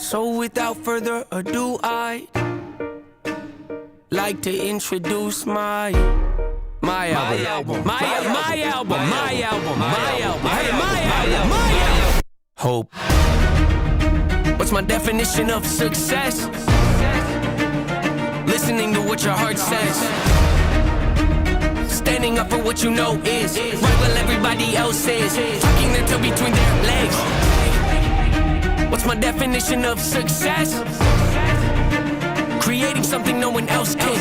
So without further ado, I like to introduce my album. Hope. What's my definition of success? Listening to what your heart says. Standing up for what you know is right while everybody else is. Tucking their toe between their legs. What's my definition of success? Creating something no one else can.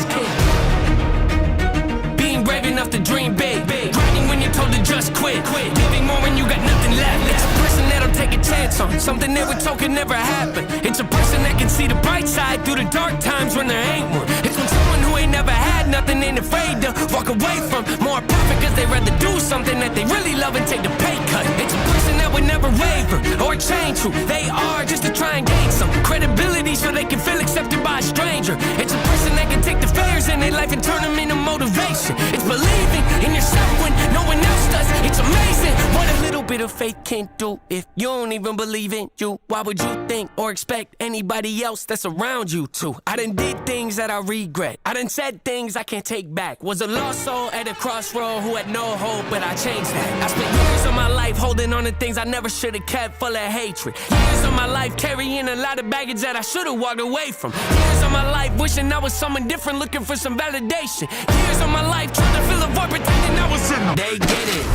Being brave enough to dream big. Grinding when you're told to just quit. Giving more when you got nothing left. It's a person that'll take a chance on something they were told could never happen. It's a person that can see the bright side through the dark times when there ain't one. It's when someone who ain't never had nothing ain't afraid to walk away from more profit because they'd rather do something that they really love and take the pay cut. It's a person that would never waver or change who they are just to try and gain some credibility so they can feel accepted by a stranger. It's a person that can take the failures in their life and turn them into motivation. It's believing in yourself when no one else does. It's amazing what a little bit of faith can do. If you don't even believe in you, why would you think or expect anybody else that's around you to? I done did things that I regret. I done said things I can't take back. Was a lost soul at a crossroad who had no hope, but I changed that. I spent years of my life holding on to things I never should have kept, full of hatred. Years of my life carrying a lot of baggage that I should have walked away from. Years of my life wishing I was someone different, looking for some validation. Years of my life trying to fill a void, pretending I was in them. They get it.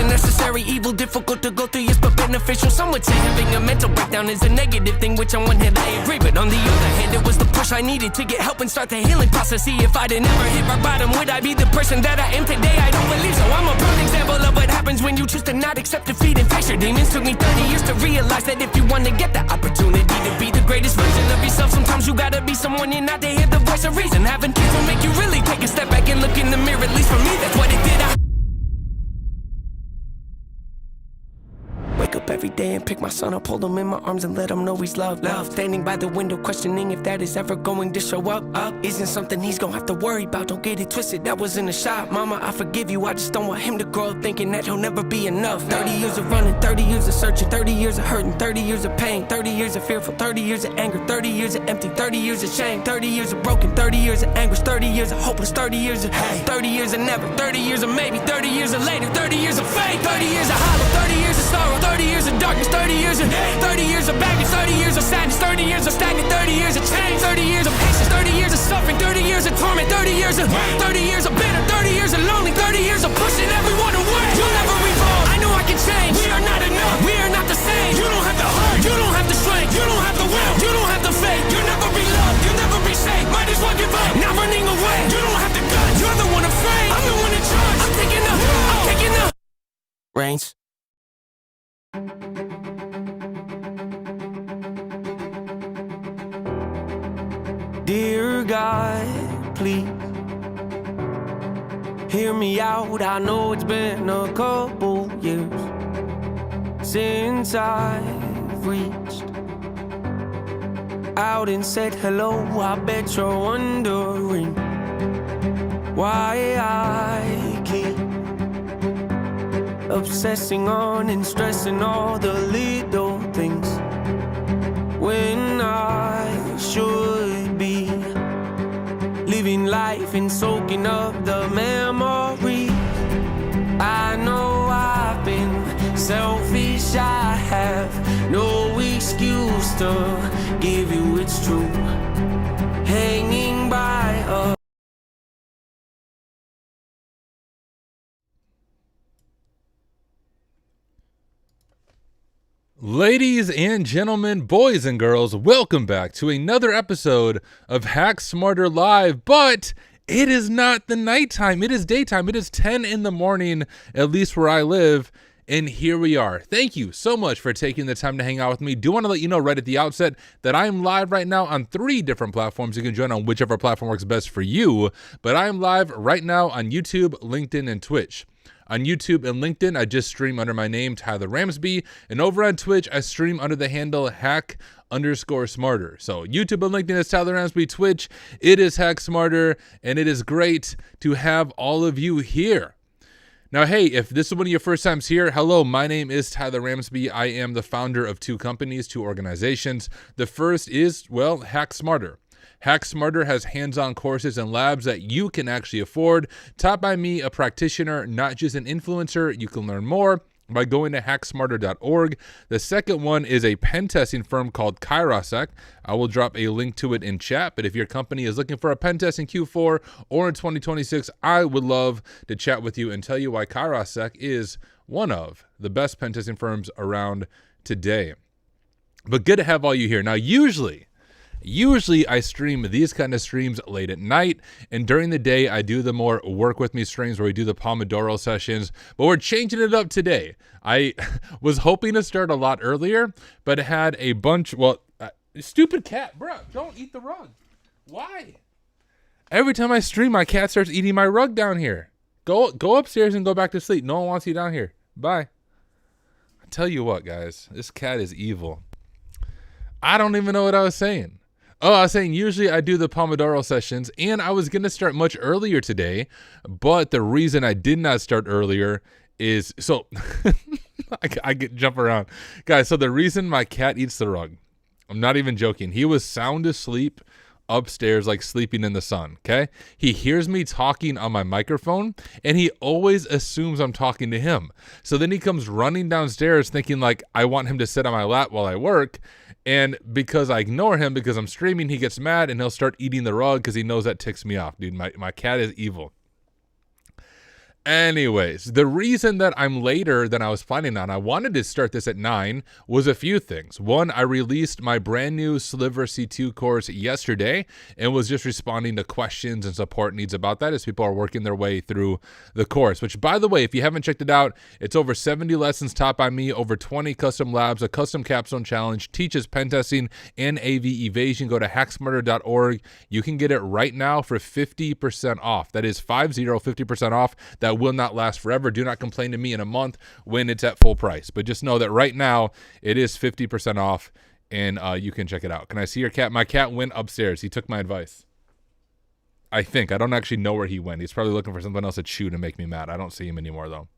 Necessary evil, difficult to go through, yes, but beneficial. Some would say having a mental breakdown is a negative thing, which on one hand I agree, but on the other hand it was the push I needed to get help and start the healing process. See, if I didn't ever hit rock bottom, would I be the person that I am today? I don't believe so. I'm a prime example of what happens when you choose to not accept defeat and face your demons. Took me 30 years to realize that if you want to get the opportunity to be the greatest version of yourself, sometimes you gotta be someone you're not to hear the voice of reason. Having kids will make you really take a step back and look in the mirror. At least for me, that's what it did. Wake up every day and pick my son up, hold him in my arms and let him know he's loved. Standing by the window questioning if that is ever going to show up. Isn't something he's gonna have to worry about, don't get it twisted, that was in the shop. Mama, I forgive you, I just don't want him to grow up thinking that he'll never be enough. 30 years of running, 30 years of searching, 30 years of hurting, 30 years of pain, 30 years of fearful, 30 years of anger, 30 years of empty, 30 years of shame, 30 years of broken, 30 years of anguish, 30 years of hopeless, 30 years of hate, 30 years of never, 30 years of maybe, 30 years of later, 30 years of fate, 30 years of hollow, 30 years of sorrow, 30 years of darkness, 30 years of 30 years of baggage, 30 years of sadness, 30 years of stagnant, 30 years of change, 30 years of patience, 30 years of suffering, 30 years of torment, 30 years of 30 years of bitter, 30 years of lonely, 30 years of pushing everyone away. You'll never evolve. I know I can change. We are not enough. We are not the same. You don't have the heart. You don't have the strength. You don't have the will. You don't have the faith. You'll never be loved. You'll never be safe. Might as well give up. Not running away. You don't have the guts. You're the one afraid. I'm the one in charge. I'm taking the reins. Dear God, please hear me out. I know it's been a couple years since I've reached out and said hello. I bet you're wondering why I keep obsessing on and stressing all the little things when I should be living life and soaking up the memories. I know I've been selfish, I have no excuse to give you it's true. Hanging by a Ladies and gentlemen, boys and girls, welcome back to another episode of Hack Smarter Live, but it is not the nighttime, it is daytime, it is 10 in the morning, at least where I live, And here we are. Thank you so much for taking the time to hang out with me. Do want to let you know right at the outset that I'm live right now on 3 different platforms. You can join on whichever platform works best for you. But I'm live right now on YouTube, LinkedIn, and Twitch. On YouTube and LinkedIn, I just stream under my name, Tyler Ramsby. And over on Twitch, I stream under the handle hack_smarter. So YouTube and LinkedIn is Tyler Ramsby. Twitch, it is Hack Smarter. And it is great to have all of you here. Now, hey, if this is one of your first times here, hello, my name is Tyler Ramsby. I am the founder of 2 companies, 2 organizations. The first is, well, Hack Smarter. Hack Smarter has hands-on courses and labs that you can actually afford, taught by me, a practitioner, not just an influencer. You can learn more by going to hacksmarter.org. The second one is a pen testing firm called Kairos. I will drop a link to it in chat, but if your company is looking for a pen test in Q4 or in 2026, I would love to chat with you and tell you why Kairos is one of the best pen testing firms around today. But good to have all you here. Now, usually I stream these kind of streams late at night, and during the day I do the more work with me streams where we do the Pomodoro sessions, but we're changing it up today. I was hoping to start a lot earlier, but had a bunch, stupid cat, bro, don't eat the rug. Why? Every time I stream, my cat starts eating my rug down here. Go upstairs and go back to sleep. No one wants you down here. Bye. I tell you what, guys, this cat is evil. I don't even know what I was saying. Oh, I was saying usually I do the Pomodoro sessions, and I was going to start much earlier today, but the reason I did not start earlier is, so I get jump around. Guys, so the reason my cat eats the rug, I'm not even joking. He was sound asleep upstairs, like sleeping in the sun, okay? He hears me talking on my microphone, and he always assumes I'm talking to him. So then he comes running downstairs thinking like I want him to sit on my lap while I work. And because I ignore him because I'm streaming, he gets mad and he'll start eating the rug because he knows that ticks me off. Dude, my cat is evil. Anyways, the reason that I'm later than I was planning on, I wanted to start this at 9, was a few things. One, I released my brand new Sliver C2 course yesterday and was just responding to questions and support needs about that as people are working their way through the course, which, by the way, if you haven't checked it out, it's over 70 lessons taught by me, over 20 custom labs, a custom capstone challenge, teaches pen testing and AV evasion. Go to hacksmarter.org. You can get it right now for 50% off. That is 50% off. That will not last forever. Do not complain to me in a month when it's at full price. But just know that right now it is 50% off, and you can check it out. Can I see your cat? My cat went upstairs. He took my advice. I think. I don't actually know where he went. He's probably looking for something else to chew to make me mad. I don't see him anymore, though.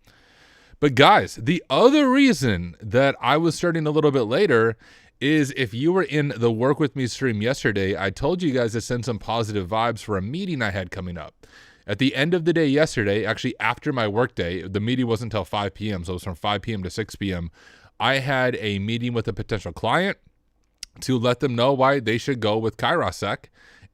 But guys, the other reason that I was starting a little bit later is if you were in the Work With Me stream yesterday, I told you guys to send some positive vibes for a meeting I had coming up. At the end of the day yesterday, actually after my work day, the meeting wasn't until 5 p.m., so it was from 5 p.m. to 6 p.m., I had a meeting with a potential client to let them know why they should go with Kairos.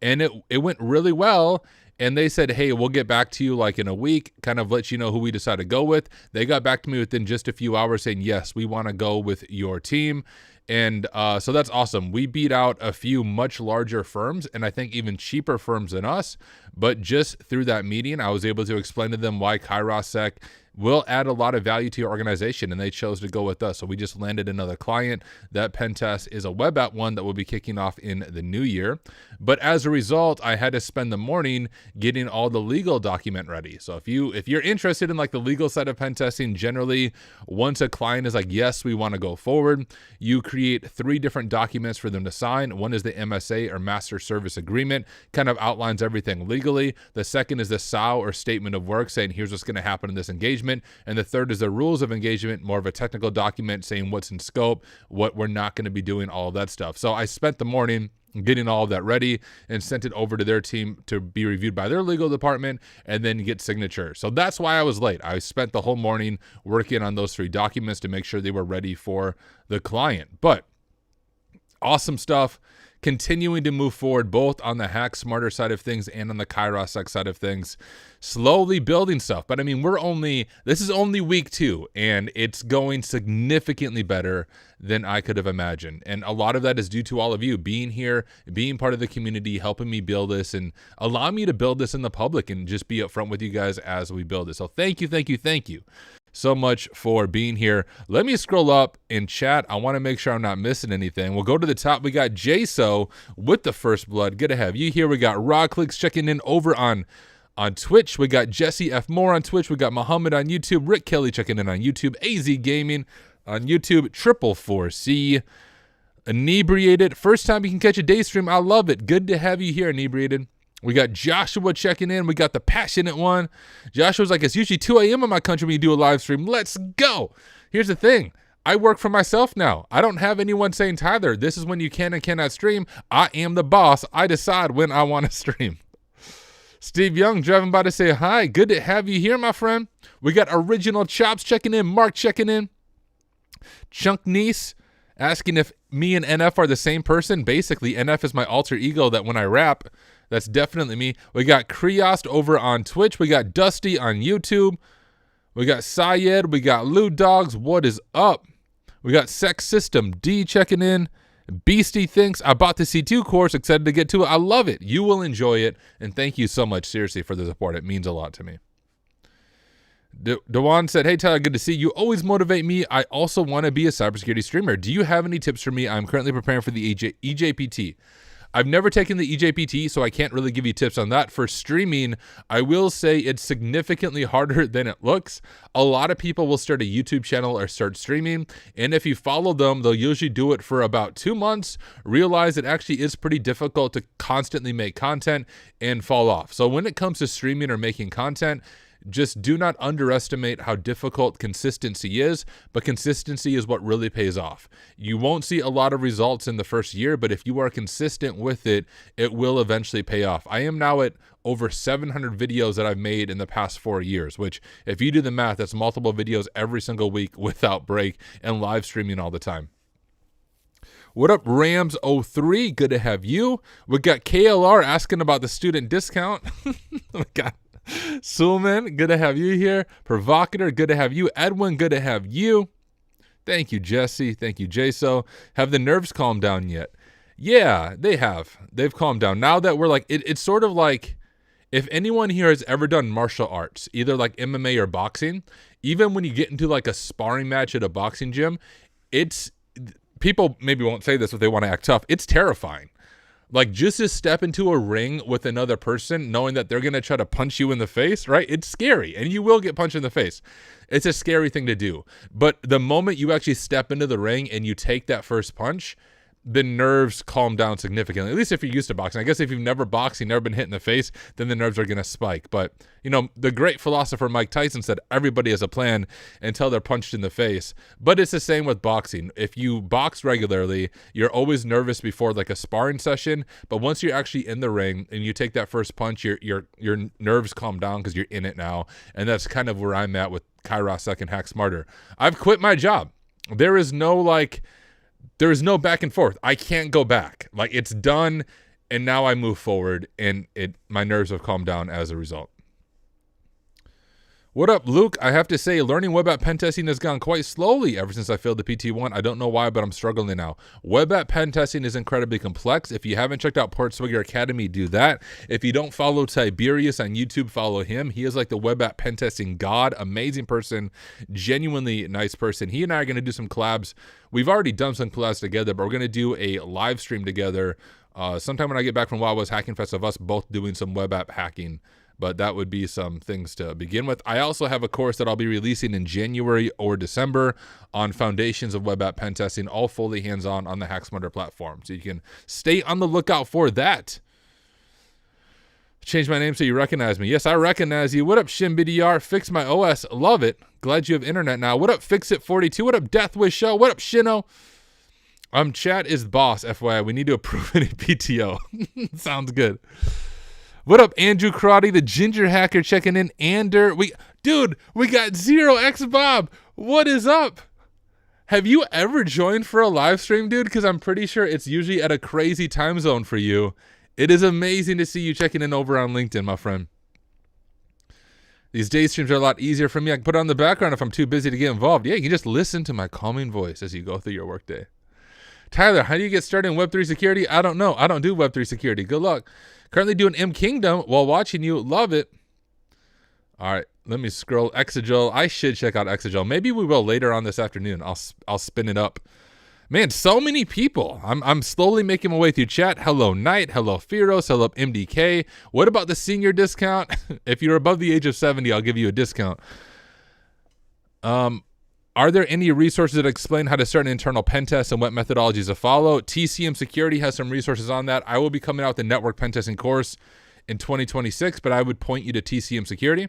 And it went really well. And they said, hey, we'll get back to you like in a week, kind of let you know who we decide to go with. They got back to me within just a few hours saying, yes, we want to go with your team. And so that's awesome. We beat out a few much larger firms and I think even cheaper firms than us. But just through that meeting, I was able to explain to them why Kairos will add a lot of value to your organization, and they chose to go with us. So we just landed another client. That pen test is a web app one that will be kicking off in the new year. But as a result, I had to spend the morning getting all the legal document ready. So if you're interested in like the legal side of pen testing, generally, once a client is like, yes, we want to go forward, you create 3 different documents for them to sign. One is the MSA, or Master Service Agreement, kind of outlines everything legally. The second is the SOW, or Statement of Work, saying here's what's going to happen in this engagement. And the third is the rules of engagement, more of a technical document saying what's in scope, what we're not going to be doing, all of that stuff. So I spent the morning getting all of that ready and sent it over to their team to be reviewed by their legal department and then get signature. So that's why I was late. I spent the whole morning working on those 3 documents to make sure they were ready for the client. But awesome stuff. Continuing to move forward both on the Hack Smarter side of things and on the Kairos side of things, slowly building stuff. But I mean, this is only week 2, and it's going significantly better than I could have imagined. And a lot of that is due to all of you being here, being part of the community, helping me build this, and allow me to build this in the public and just be upfront with you guys as we build it. So thank you, thank you, thank you. so much for being here. Let me scroll up in chat. I want to make sure I'm not missing anything. We'll go to the top. We got Jaso with the first blood. Good to have you here. We got Raw Clicks checking in over on Twitch. We got Jesse F. Moore on Twitch. We got Muhammad on YouTube. Rick Kelly checking in on YouTube. AZ Gaming on YouTube. Triple 4C. Inebriated. First time you can catch a day stream. I love it. Good to have you here, Inebriated. We got Joshua checking in. We got the passionate one. Joshua's like, it's usually 2 a.m. in my country when you do a live stream. Let's go. Here's the thing. I work for myself now. I don't have anyone saying, Tyler, this is when you can and cannot stream. I am the boss. I decide when I want to stream. Steve Young driving by to say hi. Good to have you here, my friend. We got Original Chops checking in. Mark checking in. Chunk Niece asking if me and NF are the same person. Basically, NF is my alter ego that when I rap, that's definitely me. We got Kriost over on Twitch. We got Dusty on YouTube. We got Syed. We got Lou Dogs. What is up? We got Sex System D checking in. Beastie thinks I bought the C2 course. Excited to get to it. I love it. You will enjoy it. And thank you so much, seriously, for the support. It means a lot to me. Dewan said, hey, Tyler, good to see you. Always motivate me. I also want to be a cybersecurity streamer. Do you have any tips for me? I'm currently preparing for the EJPT. I've never taken the EJPT, so I can't really give you tips on that. For streaming, I will say it's significantly harder than it looks. A lot of people will start a YouTube channel or start streaming, and if you follow them, they'll usually do it for about 2 months, realize it actually is pretty difficult to constantly make content, and fall off. So when it comes to streaming or making content, just do not underestimate how difficult consistency is, but consistency is what really pays off. You won't see a lot of results in the first year, but if you are consistent with it, it will eventually pay off. I am now at over 700 videos that I've made in the past 4 years, which if you do the math, that's multiple videos every single week without break and live streaming all the time. What up, Rams03? Good to have you. We got KLR asking about the student discount. We got Sulman, good to have you here. Provocator, good to have you. Edwin, good to have you. Thank you, Jesse. Thank you, Jaso. Have the nerves calmed down yet? Yeah, they have. They've calmed down. Now that we're like, it's sort of like, if anyone here has ever done martial arts, either like MMA or boxing, even when you get into like a sparring match at a boxing gym, people maybe won't say this if they want to act tough. It's terrifying. Like, just to step into a ring with another person, knowing that they're going to try to punch you in the face, right? It's scary, and you will get punched in the face. It's a scary thing to do. But the moment you actually step into the ring and you take that first punch, the nerves calm down significantly, at least if you're used to boxing. I guess if you've never boxed, you've never been hit in the face, then the nerves are going to spike. But, you know, the great philosopher Mike Tyson said everybody has a plan until they're punched in the face. But it's the same with boxing. If you box regularly, you're always nervous before like a sparring session. But once you're actually in the ring and you take that first punch, your nerves calm down because you're in it now. And that's kind of where I'm at with Kairos Second Hack Smarter. I've quit my job. There is no back and forth. I can't go back. Like, it's done, and now I move forward, and my nerves have calmed down as a result. What up, Luke? I have to say, learning web app pen testing has gone quite slowly ever since I failed the PT1. I don't know why, but I'm struggling now. Web app pen testing is incredibly complex. If you haven't checked out Portswigger Academy, do that. If you don't follow Tiberius on YouTube, follow him. He is like the web app pen testing god. Amazing person. Genuinely nice person. He and I are going to do some collabs. We've already done some collabs together, but we're going to do a live stream together sometime when I get back from Wild West Hacking Fest of us both doing some web app hacking. But that would be some things to begin with. I also have a course that I'll be releasing in January or December on foundations of web app pen testing, all fully hands-on on the HackSmarter platform. So you can stay on the lookout for that. Change my name so you recognize me. Yes, I recognize you. What up, ShinBDR? Fix my OS. Love it. Glad you have internet now. What up, Fixit42? What up, Deathwish Show? What up, Shino? Chat is boss, FYI. We need to approve any PTO. Sounds good. What up, Andrew Karate, the ginger hacker checking in. Ander, we got 0x Bob. What is up? Have you ever joined for a live stream, dude? Because I'm pretty sure it's usually at a crazy time zone for you. It is amazing to see you checking in over on LinkedIn, my friend. These day streams are a lot easier for me. I can put it on the background if I'm too busy to get involved. Yeah, you can just listen to my calming voice as you go through your workday. Tyler, how do you get started in Web3 security? I don't know. I don't do Web3 security. Good luck. Currently doing M Kingdom while watching you. Love it. All right, let me scroll. Exegel. I should check out Exegel. Maybe we will later on this afternoon. I'll spin it up. Man, so many people. I'm slowly making my way through chat. Hello, Knight. Hello, Firos. Hello, MDK. What about the senior discount? If you're above the age of 70, I'll give you a discount. Are there any resources that explain how to start an internal pen test and what methodologies to follow? TCM Security has some resources on that. I will be coming out with the network pen testing course in 2026, but I would point you to TCM Security.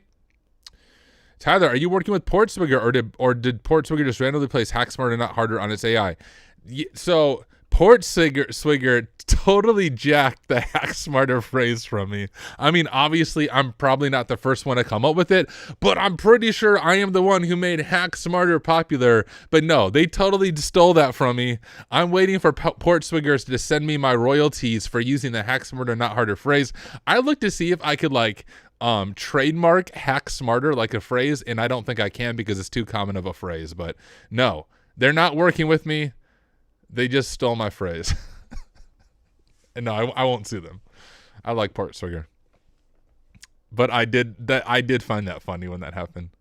Tyler, are you working with Portswigger, or did Portswigger just randomly place hack smarter, not harder on its AI? So Portswigger totally jacked the hack smarter phrase from me. I mean, obviously, I'm probably not the first one to come up with it, but I'm pretty sure I am the one who made hack smarter popular. But no, they totally stole that from me. I'm waiting for Portswiggers to send me my royalties for using the hack smarter, not harder phrase. I looked to see if I could trademark hack smarter like a phrase, and I don't think I can because it's too common of a phrase. But no, they're not working with me. They just stole my phrase. And no, I won't sue them. I like Portswigger. But I did find that funny when that happened.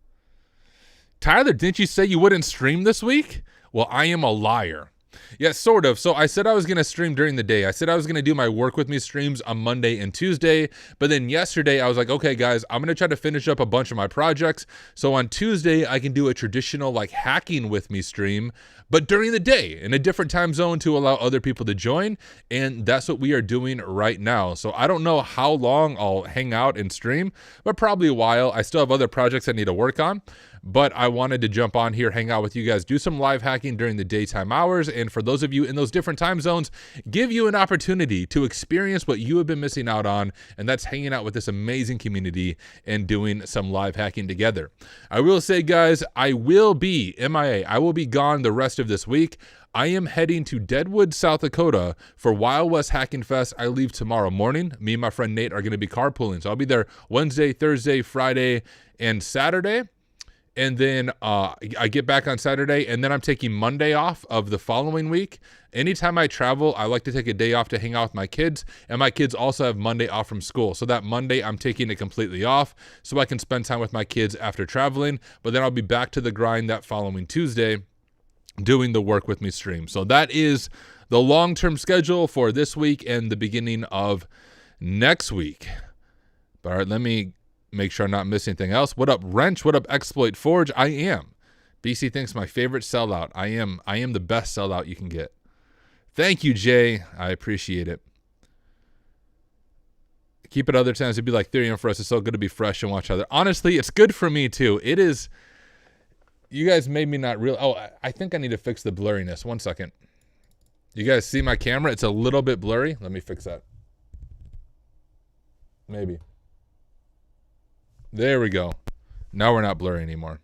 Tyler, didn't you say you wouldn't stream this week? Well, I am a liar. Yeah, sort of. So I said I was going to stream during the day. I said I was going to do my work with me streams on Monday and Tuesday. But then yesterday I was like, okay, guys, I'm going to try to finish up a bunch of my projects. So on Tuesday, I can do a traditional hacking with me stream, but during the day in a different time zone to allow other people to join. And that's what we are doing right now. So I don't know how long I'll hang out and stream, but probably a while. I still have other projects I need to work on. But I wanted to jump on here, hang out with you guys, do some live hacking during the daytime hours. And for those of you in those different time zones, give you an opportunity to experience what you have been missing out on. And that's hanging out with this amazing community and doing some live hacking together. I will say, guys, I will be MIA. I will be gone the rest of this week. I am heading to Deadwood, South Dakota for Wild West Hacking Fest. I leave tomorrow morning. Me and my friend Nate are going to be carpooling. So I'll be there Wednesday, Thursday, Friday, and Saturday. And then I get back on Saturday, and then I'm taking Monday off of the following week. Anytime I travel, I like to take a day off to hang out with my kids, and my kids also have Monday off from school. So that Monday, I'm taking it completely off so I can spend time with my kids after traveling. But then I'll be back to the grind that following Tuesday doing the work with me stream. So that is the long-term schedule for this week and the beginning of next week. All right, let me make sure I'm not missing anything else. What up, Wrench? What up, Exploit Forge? I am. BC thinks my favorite sellout. I am the best sellout you can get. Thank you, Jay. I appreciate it. Keep it other times. It'd be like Ethereum for us. It's so good to be fresh and watch other. Honestly, it's good for me too. It is. You guys made me not real. Oh, I think I need to fix the blurriness. 1 second. You guys see my camera? It's a little bit blurry. Let me fix that. Maybe. There we go. Now we're not blurry anymore.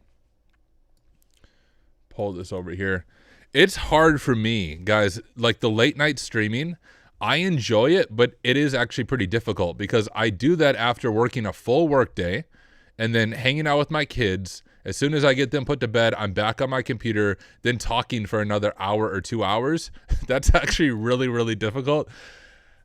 Pull this over here. It's hard for me, guys. Like the late night streaming, I enjoy it, but it is actually pretty difficult because I do that after working a full work day and then hanging out with my kids. As soon as I get them put to bed, I'm back on my computer, then talking for another hour or 2 hours. That's actually really, really difficult.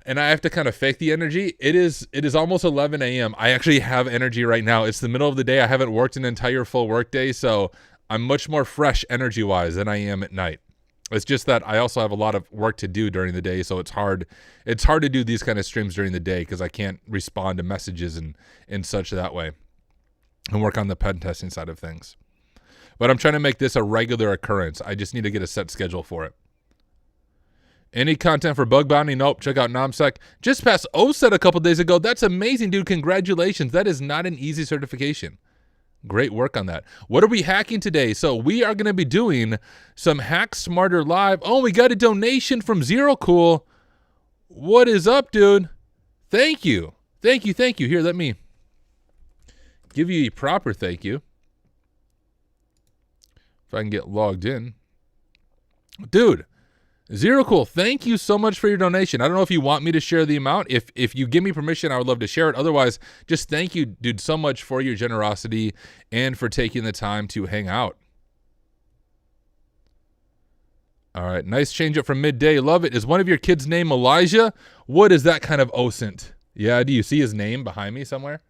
And I have to kind of fake the energy. It is almost 11 a.m. I actually have energy right now. It's the middle of the day. I haven't worked an entire full work day, so I'm much more fresh energy-wise than I am at night. It's just that I also have a lot of work to do during the day, so it's hard to do these kind of streams during the day because I can't respond to messages and such that way and work on the pen testing side of things. But I'm trying to make this a regular occurrence. I just need to get a set schedule for it. Any content for bug bounty? Nope. Check out NomSec. Just passed OSET a couple days ago. That's amazing, dude. Congratulations. That is not an easy certification. Great work on that. What are we hacking today? So we are going to be doing some Hack Smarter Live. Oh, we got a donation from Zero Cool. What is up, dude? Thank you. Thank you. Thank you. Here, let me give you a proper thank you. If I can get logged in. Dude. Zero Cool, thank you so much for your donation. I don't know if you want me to share the amount. If you give me permission, I would love to share it. Otherwise, just thank you, dude, so much for your generosity and for taking the time to hang out. All right, nice change up from midday. Love it. Is one of your kids' name Elijah? What is that kind of OSINT? Yeah, do you see his name behind me somewhere?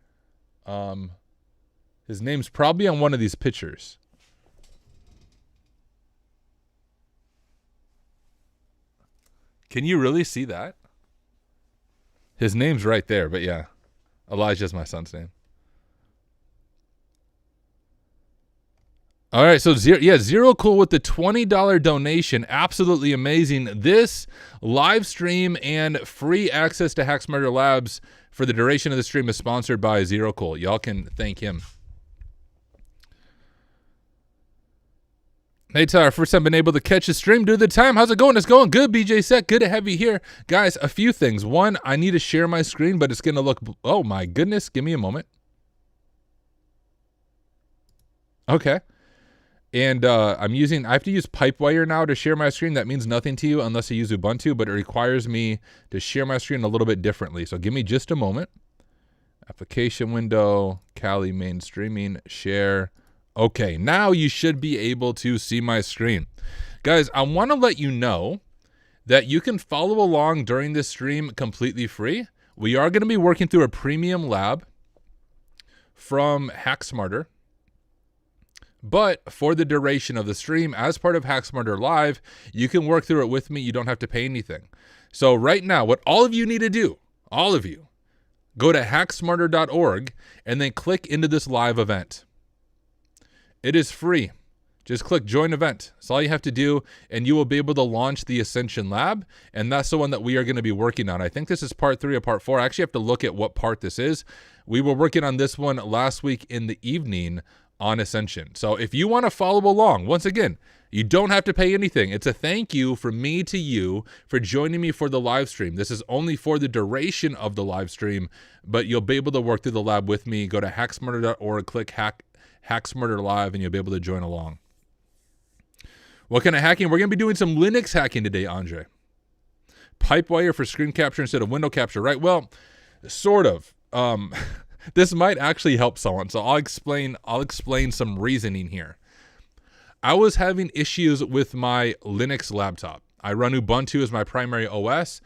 His name's probably on one of these pictures. Can you really see that? His name's right there, but yeah. Elijah's my son's name. All right, so Zero Cool with the $20 donation. Absolutely amazing. This live stream and free access to Hack Smarter Labs for the duration of the stream is sponsored by Zero Cool. Y'all can thank him. Hey, Tyler, first time been able to catch a stream due to the time. How's it going? It's going good, BJ Set. Good to have you here. Guys, a few things. One, I need to share my screen, but it's going to look... Oh, my goodness. Give me a moment. Okay. And I have to use Pipewire now to share my screen. That means nothing to you unless you use Ubuntu, but it requires me to share my screen a little bit differently. So give me just a moment. Application window, Kali main streaming, share. Okay, now you should be able to see my screen. Guys, I want to let you know that you can follow along during this stream completely free. We are going to be working through a premium lab from Hack Smarter. But for the duration of the stream, as part of Hack Smarter Live, you can work through it with me. You don't have to pay anything. So right now, what all of you need to do, all of you, go to hacksmarter.org and then click into this live event. It is free. Just click join event. That's all you have to do, and you will be able to launch the Ascension lab, and that's the one that we are going to be working on. I think this is part 3 or part 4. I actually have to look at what part this is. We were working on this one last week in the evening on Ascension. So if you want to follow along, once again, you don't have to pay anything. It's a thank you from me to you for joining me for the live stream. This is only for the duration of the live stream, but you'll be able to work through the lab with me. Go to hacksmarter.org, click Hack Smarter Live, and you'll be able to join along. What kind of hacking? We're going to be doing some Linux hacking today, Andre. Pipewire for screen capture instead of window capture, right? Well, sort of. This might actually help someone, so I'll explain some reasoning here. I was having issues with my Linux laptop. I run Ubuntu as my primary OS,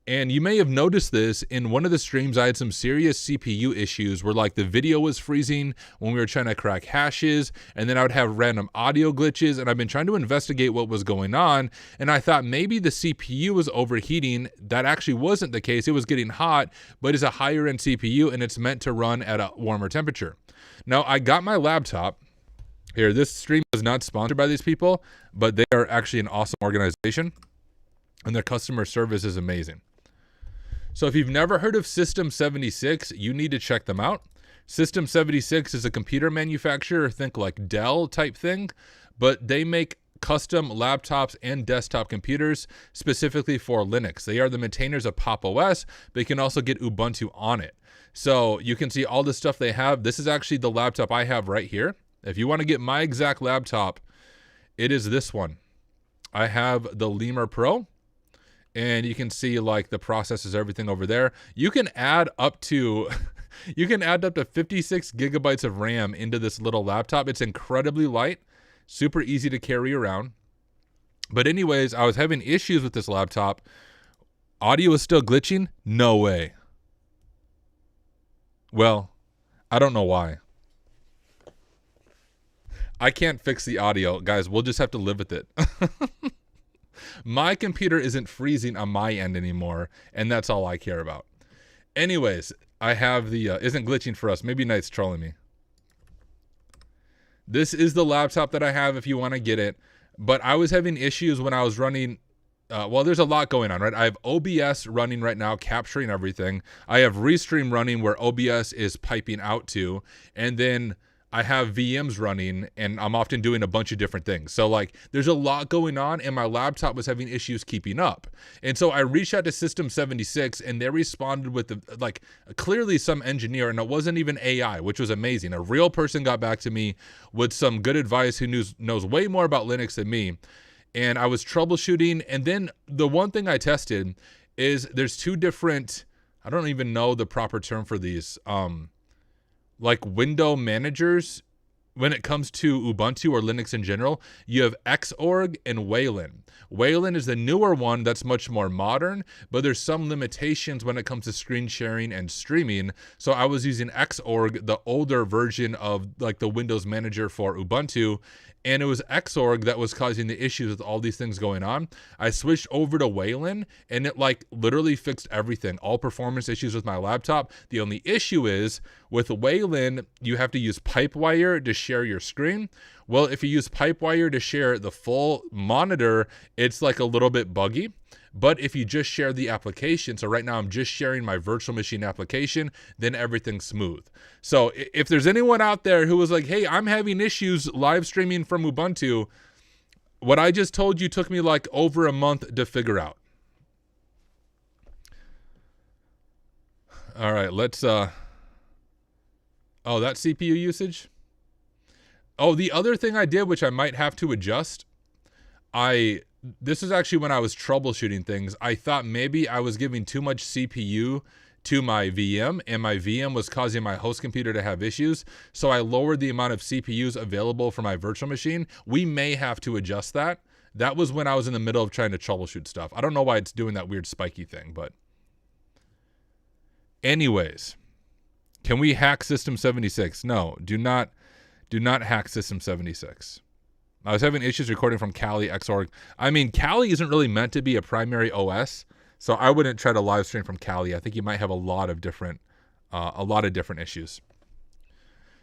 and you may have noticed this in one of the streams. I had some serious CPU issues where like the video was freezing when we were trying to crack hashes, and then I would have random audio glitches, and I've been trying to investigate what was going on, and I thought maybe the CPU was overheating. That actually wasn't the case. It was getting hot, but it's a higher end CPU, and it's meant to run at a warmer temperature. Now, I got my laptop. Here, this stream is not sponsored by these people, but they are actually an awesome organization, and their customer service is amazing. So if you've never heard of System 76, you need to check them out. System 76 is a computer manufacturer, think like Dell type thing, but they make custom laptops and desktop computers specifically for Linux. They are the maintainers of Pop! OS, but you can also get Ubuntu on it. So you can see all the stuff they have. This is actually the laptop I have right here. If you want to get my exact laptop, it is this one. I have the Lemur Pro, and you can see like the processors, everything over there. You can add up to 56 gigabytes of RAM into this little laptop. It's incredibly light, super easy to carry around. But anyways, I was having issues with this laptop. Audio is still glitching? No way. Well, I don't know why. I can't fix the audio. Guys, we'll just have to live with it. My computer isn't freezing on my end anymore, and that's all I care about. Anyways, I have the... isn't glitching for us. Maybe Knight's trolling me. This is the laptop that I have if you want to get it. But I was having issues when I was running... well, there's a lot going on, right? I have OBS running right now, capturing everything. I have Restream running where OBS is piping out to. And then I have VMs running, and I'm often doing a bunch of different things. So like there's a lot going on, and my laptop was having issues keeping up. And so I reached out to System 76, and they responded with clearly some engineer, and it wasn't even AI, which was amazing. A real person got back to me with some good advice who knows way more about Linux than me. And I was troubleshooting. And then the one thing I tested is there's two different, I don't even know the proper term for these, like window managers when it comes to Ubuntu or Linux in general, you have Xorg and Wayland. Wayland is the newer one that's much more modern, but there's some limitations when it comes to screen sharing and streaming. So I was using Xorg, the older version of like the Windows Manager for Ubuntu, and it was Xorg that was causing the issues with all these things going on. I switched over to Wayland, and it like literally fixed everything, all performance issues with my laptop. The only issue is with Wayland, you have to use Pipewire to share your screen. Well, if you use Pipewire to share the full monitor, it's like a little bit buggy. But if you just share the application, so right now I'm just sharing my virtual machine application, then everything's smooth. So if there's anyone out there who was like, hey, I'm having issues live streaming from Ubuntu, what I just told you took me like over a month to figure out. All right, let's, oh, that CPU usage? Oh, the other thing I did, which I might have to adjust, this is actually when I was troubleshooting things. I thought maybe I was giving too much CPU to my VM, and my VM was causing my host computer to have issues. So I lowered the amount of CPUs available for my virtual machine. We may have to adjust that. That was when I was in the middle of trying to troubleshoot stuff. I don't know why it's doing that weird spiky thing, but anyways, can we hack System 76? No, do not hack System 76. I was having issues recording from Kali Xorg. I mean, Kali isn't really meant to be a primary OS, so I wouldn't try to live stream from Kali. I think you might have a lot of different issues.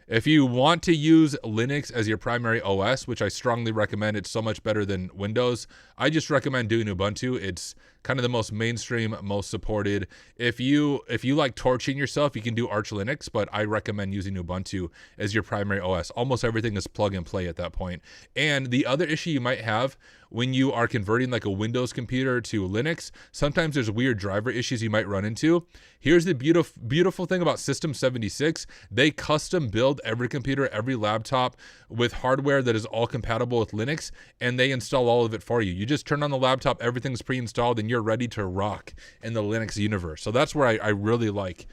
If you want to use Linux as your primary OS, which I strongly recommend, it's so much better than Windows, I just recommend doing Ubuntu. It's kind of the most mainstream, most supported. If you like torching yourself, you can do Arch Linux, but I recommend using Ubuntu as your primary OS. Almost everything is plug and play at that point. And the other issue you might have when you are converting like a Windows computer to Linux, sometimes there's weird driver issues you might run into. Here's the beautiful thing about System 76. They custom build every computer, every laptop with hardware that is all compatible with Linux, and they install all of it for you. You just turn on the laptop, everything's pre-installed, and you're ready to rock in the Linux universe. So that's where I really like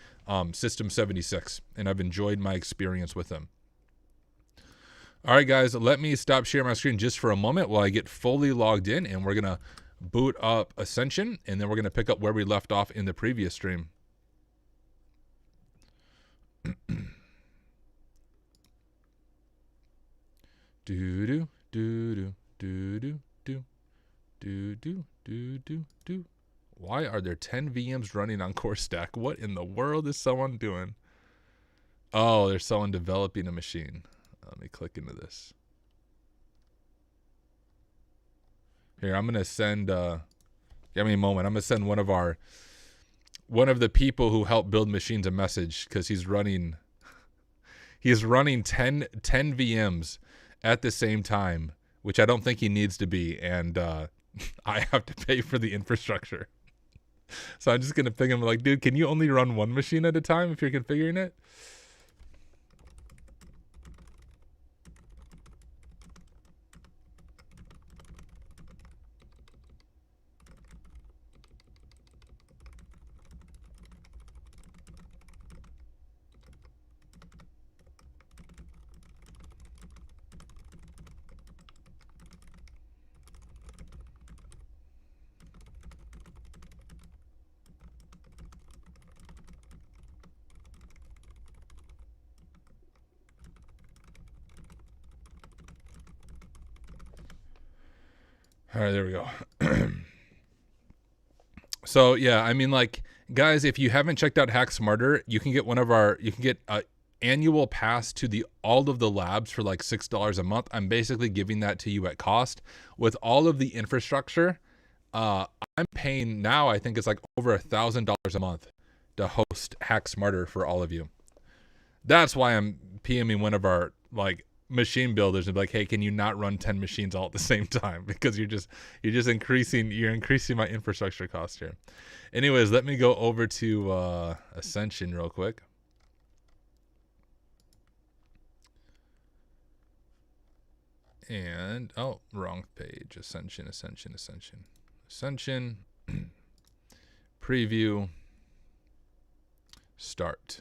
System 76, and I've enjoyed my experience with them. All right, guys, let me stop sharing my screen just for a moment while I get fully logged in, and we're going to boot up Ascension, and then we're going to pick up where we left off in the previous stream. Do do do do do do do do do do do. Why are there 10 VMs running on Core Stack? What in the world is someone doing? Oh, there's someone developing a machine. Let me click into this. Here, I'm gonna send. Give me a moment. I'm gonna send one of the people who help build machines a message because he's running 10 VMs at the same time, which I don't think he needs to be, and I have to pay for the infrastructure. So I'm just gonna ping him like, dude, can you only run one machine at a time if you're configuring it? All right, there we go. So yeah, I mean, like, guys, if you haven't checked out Hack Smarter, you can get an annual pass to all of the labs for like $6 a month. I'm basically giving that to you at cost. With all of the infrastructure, I'm paying now, I think it's like over $1,000 a month to host Hack Smarter for all of you. That's why I'm PMing one of our like machine builders and be like, hey, can you not run 10 machines all at the same time? Because you're increasing my infrastructure cost here. Anyways, let me go over to Ascension real quick. And oh, wrong page. Ascension. Preview. Start.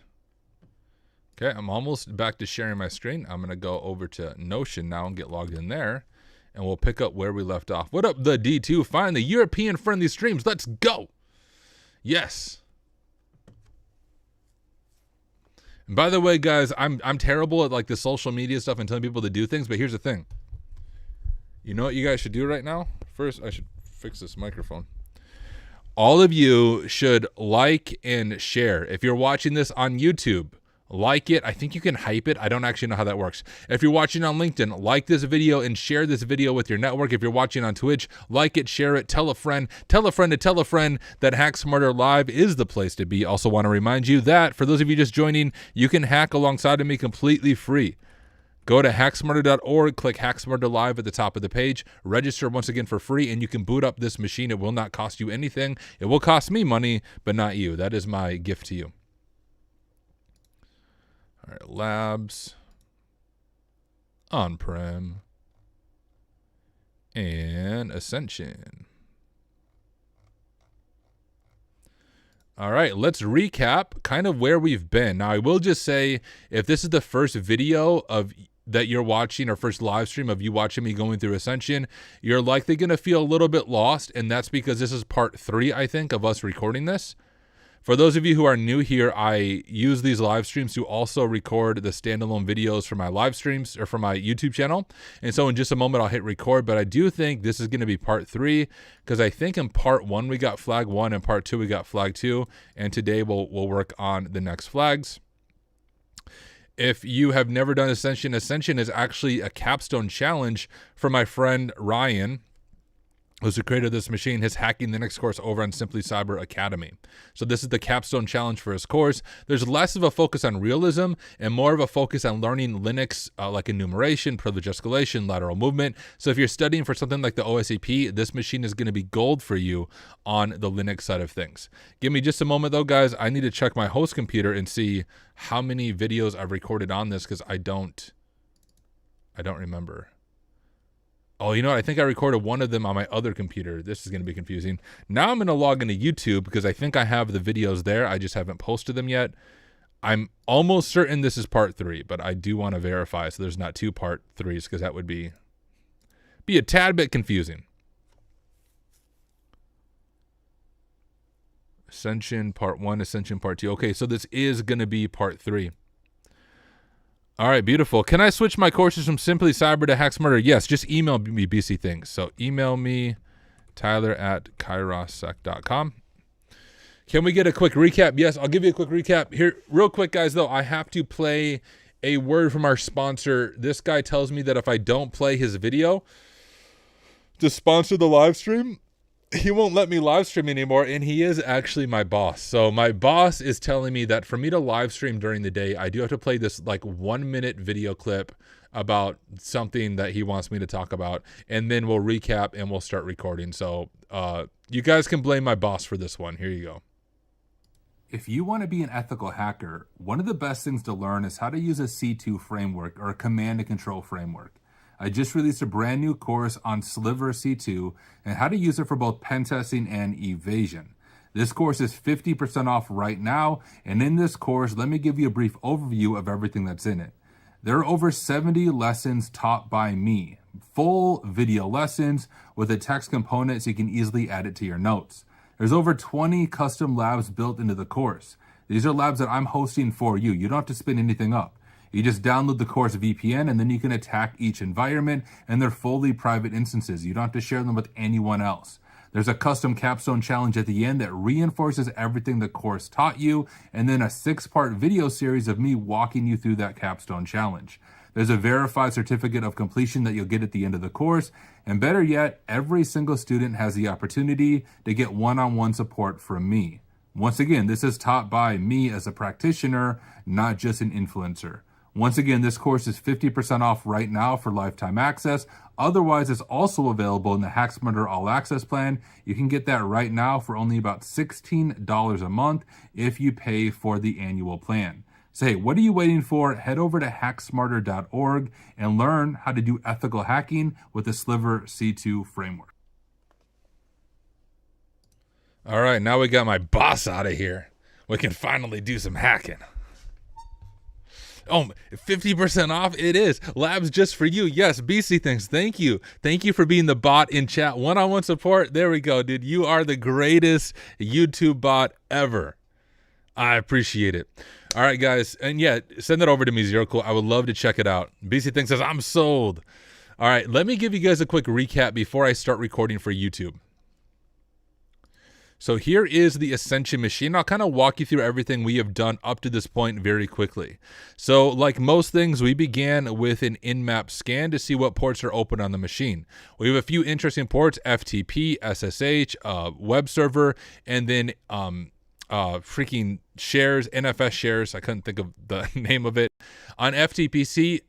Okay, I'm almost back to sharing my screen. I'm going to go over to Notion now and get logged in there, and we'll pick up where we left off. What up, the D2? Finally, European-friendly streams. Let's go. Yes. And by the way, guys, I'm terrible at like the social media stuff and telling people to do things, but here's the thing. You know what you guys should do right now? First, I should fix this microphone. All of you should like and share. If you're watching this on YouTube, like it. I think you can hype it. I don't actually know how that works. If you're watching on LinkedIn, like this video and share this video with your network. If you're watching on Twitch, like it, share it, tell a friend to tell a friend that Hack Smarter Live is the place to be. Also want to remind you that for those of you just joining, you can hack alongside of me completely free. Go to hacksmarter.org, click Hack Smarter Live at the top of the page, register once again for free, and you can boot up this machine. It will not cost you anything. It will cost me money, but not you. That is my gift to you. All right, labs, on-prem, and Ascension. All right, let's recap kind of where we've been. Now, I will just say, if this is the first video that you're watching, or first live stream of you watching me going through Ascension, you're likely going to feel a little bit lost, and that's because this is part 3, I think, of us recording this. For those of you who are new here, I use these live streams to also record the standalone videos for my live streams or for my YouTube channel. And so in just a moment, I'll hit record, but I do think this is going to be part 3 because I think in part 1, we got flag 1 and part 2, we got flag 2. And today we'll work on the next flags. If you have never done Ascension, Ascension is actually a capstone challenge for my friend Ryan, who's the creator of this machine. His Hacking Linux course over on Simply Cyber Academy. So this is the capstone challenge for his course. There's less of a focus on realism and more of a focus on learning Linux, like enumeration, privilege escalation, lateral movement. So if you're studying for something like the OSAP, this machine is going to be gold for you on the Linux side of things. Give me just a moment though, guys. I need to check my host computer and see how many videos I've recorded on this because I don't remember. Oh, you know what? I think I recorded one of them on my other computer. This is going to be confusing. Now I'm going to log into YouTube because I think I have the videos there. I just haven't posted them yet. I'm almost certain this is part 3, but I do want to verify so there's not 2 part 3s because that would be a tad bit confusing. Ascension part 1, Ascension part 2. Okay, so this is going to be part 3. All right, beautiful. Can I switch my courses from Simply Cyber to Hack Smarter? Yes, just email me BC things. So email me, tyler@kairossec.com. Can we get a quick recap? Yes, I'll give you a quick recap. Here, real quick, guys, though, I have to play a word from our sponsor. This guy tells me that if I don't play his video to sponsor the live stream, he won't let me live stream anymore, and he is actually my boss. So my boss is telling me that for me to live stream during the day, I do have to play this like 1-minute video clip about something that he wants me to talk about, and then we'll recap and we'll start recording. So you guys can blame my boss for this one. Here you go. If you want to be an ethical hacker, one of the best things to learn is how to use a C2 framework or a command and control framework. I just released a brand new course on Sliver C2 and how to use it for both pen testing and evasion. This course is 50% off right now, and in this course, let me give you a brief overview of everything that's in it. There are over 70 lessons taught by me, full video lessons with a text component so you can easily add it to your notes. There's over 20 custom labs built into the course. These are labs that I'm hosting for you. You don't have to spin anything up. You just download the course VPN and then you can attack each environment, and they're fully private instances. You don't have to share them with anyone else. There's a custom capstone challenge at the end that reinforces everything the course taught you, and then a 6-part video series of me walking you through that capstone challenge. There's a verified certificate of completion that you'll get at the end of the course, and better yet, every single student has the opportunity to get one-on-one support from me. Once again, this is taught by me as a practitioner, not just an influencer. Once again, this course is 50% off right now for lifetime access. Otherwise, it's also available in the Hack Smarter All Access plan. You can get that right now for only about $16 a month if you pay for the annual plan. So hey, what are you waiting for? Head over to hacksmarter.org and learn how to do ethical hacking with the Sliver C2 framework. All right, now we got my boss out of here. We can finally do some hacking. Oh, 50% off. It is labs just for you. Yes. BC things. Thank you. Thank you for being the bot in chat. One-on-one support. There we go, dude. You are the greatest YouTube bot ever. I appreciate it. All right, guys. And yeah, send that over to me, Zero Cool. I would love to check it out. BC Thing says, I'm sold. All right, let me give you guys a quick recap before I start recording for YouTube. So here is the Ascension machine. I'll kind of walk you through everything we have done up to this point very quickly. So like most things, we began with an in-map scan to see what ports are open on the machine. We have a few interesting ports, FTP, SSH, web server, and then freaking shares, NFS shares. I couldn't think of the name of it. On FTPC,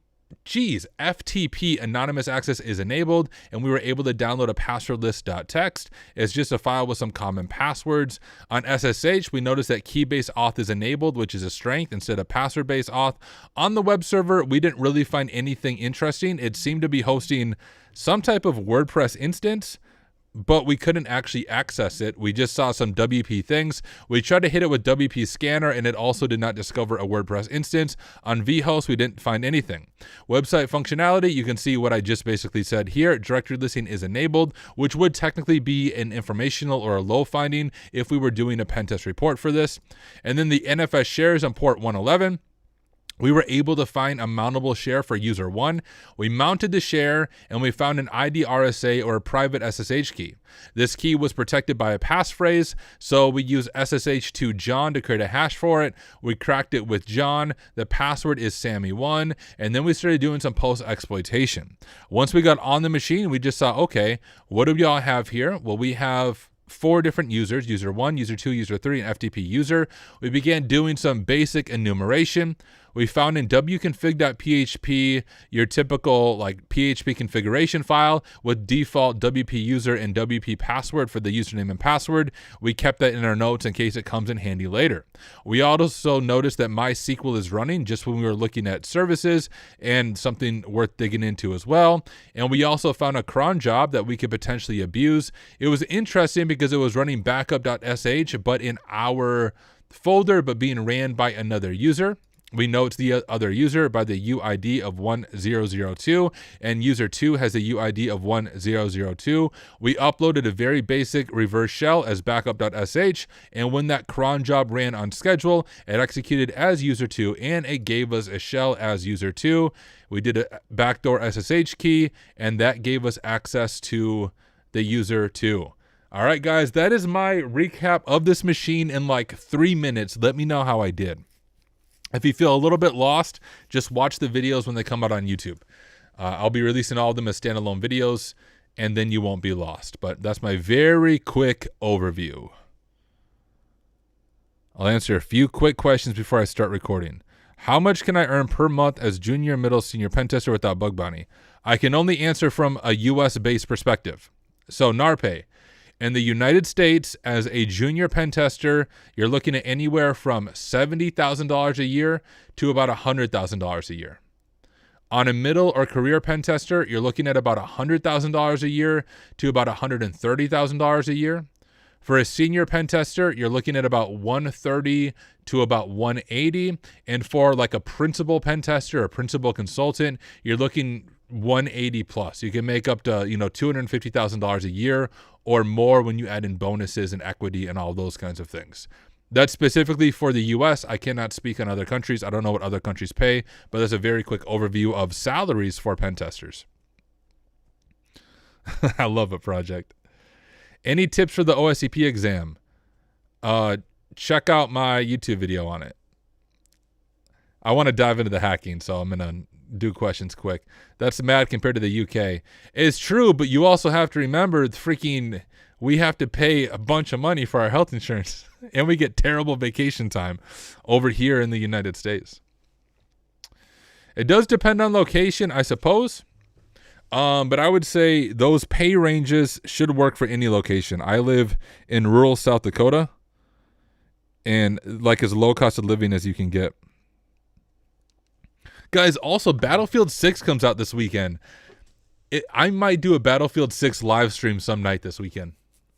FTP anonymous access is enabled, and we were able to download a passwordlist.txt. It's just a file with some common passwords. On SSH, we noticed that key-based auth is enabled, which is a strength instead of password-based auth. On the web server, we didn't really find anything interesting. It seemed to be hosting some type of WordPress instance, but we couldn't actually access it. We just saw some WP things. We tried to hit it with WP Scanner, and it also did not discover a WordPress instance. On vhost, we didn't find anything. Website functionality, you can see what I just basically said here. Directory listing is enabled, which would technically be an informational or a low finding if we were doing a pen test report for this. And then the NFS shares on port 111. We were able to find a mountable share for user 1. We mounted the share, and we found an ID RSA or a private SSH key. This key was protected by a passphrase, so we used SSH to John to create a hash for it. We cracked it with John. The password is Sammy1, and then we started doing some post-exploitation. Once we got on the machine, we just saw, okay, what do y'all have here? Well, we have 4 different users, user 1, user 2, user 3, and FTP user. We began doing some basic enumeration. We found in wconfig.php your typical like PHP configuration file with default WP user and WP password for the username and password. We kept that in our notes in case it comes in handy later. We also noticed that MySQL is running just when we were looking at services, and something worth digging into as well. And we also found a cron job that we could potentially abuse. It was interesting because it was running backup.sh, but in our folder, but being ran by another user. We know it's the other user by the UID of 1002, and user 2 has a UID of 1002. We uploaded a very basic reverse shell as backup.sh, and when that cron job ran on schedule, it executed as user 2, and it gave us a shell as user 2. We did a backdoor SSH key, and that gave us access to the user 2. All right, guys, that is my recap of this machine in like 3 minutes. Let me know how I did. If you feel a little bit lost, just watch the videos when they come out on YouTube. I'll be releasing all of them as standalone videos, and then you won't be lost. But that's my very quick overview. I'll answer a few quick questions before I start recording. How much can I earn per month as junior, middle, senior pen tester without bug bounty? I can only answer from a US-based perspective. So NARPE. In the United States, as a junior pen tester, you're looking at anywhere from $70,000 a year to about $100,000 a year. On a middle or career pen tester, you're looking at about $100,000 a year to about $130,000 a year. For a senior pen tester, you're looking at about $130 to about $180. And for like a principal pen tester or principal consultant, you're looking $180 plus. You can make up to, $250,000 a year or more when you add in bonuses and equity and all those kinds of things. That's specifically for the US. I cannot speak on other countries. I don't know what other countries pay, but that's a very quick overview of salaries for pen testers. I love it, project. Any tips for the OSCP exam? Check out my YouTube video on it. I want to dive into the hacking, so I'm going to do questions quick. That's mad compared to the UK. It's true, but you also have to remember we have to pay a bunch of money for our health insurance, and we get terrible vacation time over here in the United States. It does depend on location, I suppose. But I would say those pay ranges should work for any location. I live in rural South Dakota, and like as low cost of living as you can get. Guys, also Battlefield 6 comes out this weekend. I might do a Battlefield 6 live stream some night this weekend.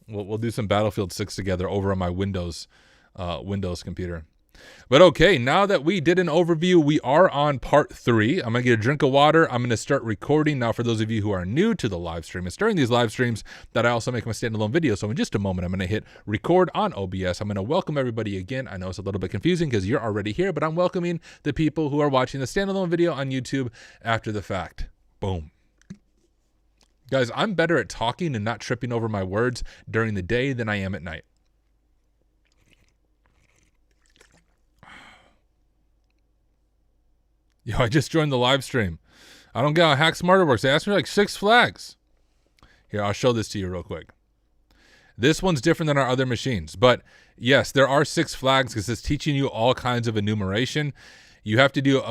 We'll do some Battlefield 6 together over on my Windows computer. But okay, now that we did an overview, we are on part 3. I'm going to get a drink of water. I'm going to start recording. Now, for those of you who are new to the live stream, it's during these live streams that I also make my standalone video. So in just a moment, I'm going to hit record on OBS. I'm going to welcome everybody again. I know it's a little bit confusing because you're already here, but I'm welcoming the people who are watching the standalone video on YouTube after the fact. Boom. Guys, I'm better at talking and not tripping over my words during the day than I am at night. Yo, I just joined the live stream. I don't get how Hack Smarter works. They asked me like 6 flags. Here, I'll show this to you real quick. This one's different than our other machines. But yes, there are 6 flags because it's teaching you all kinds of enumeration. You have to do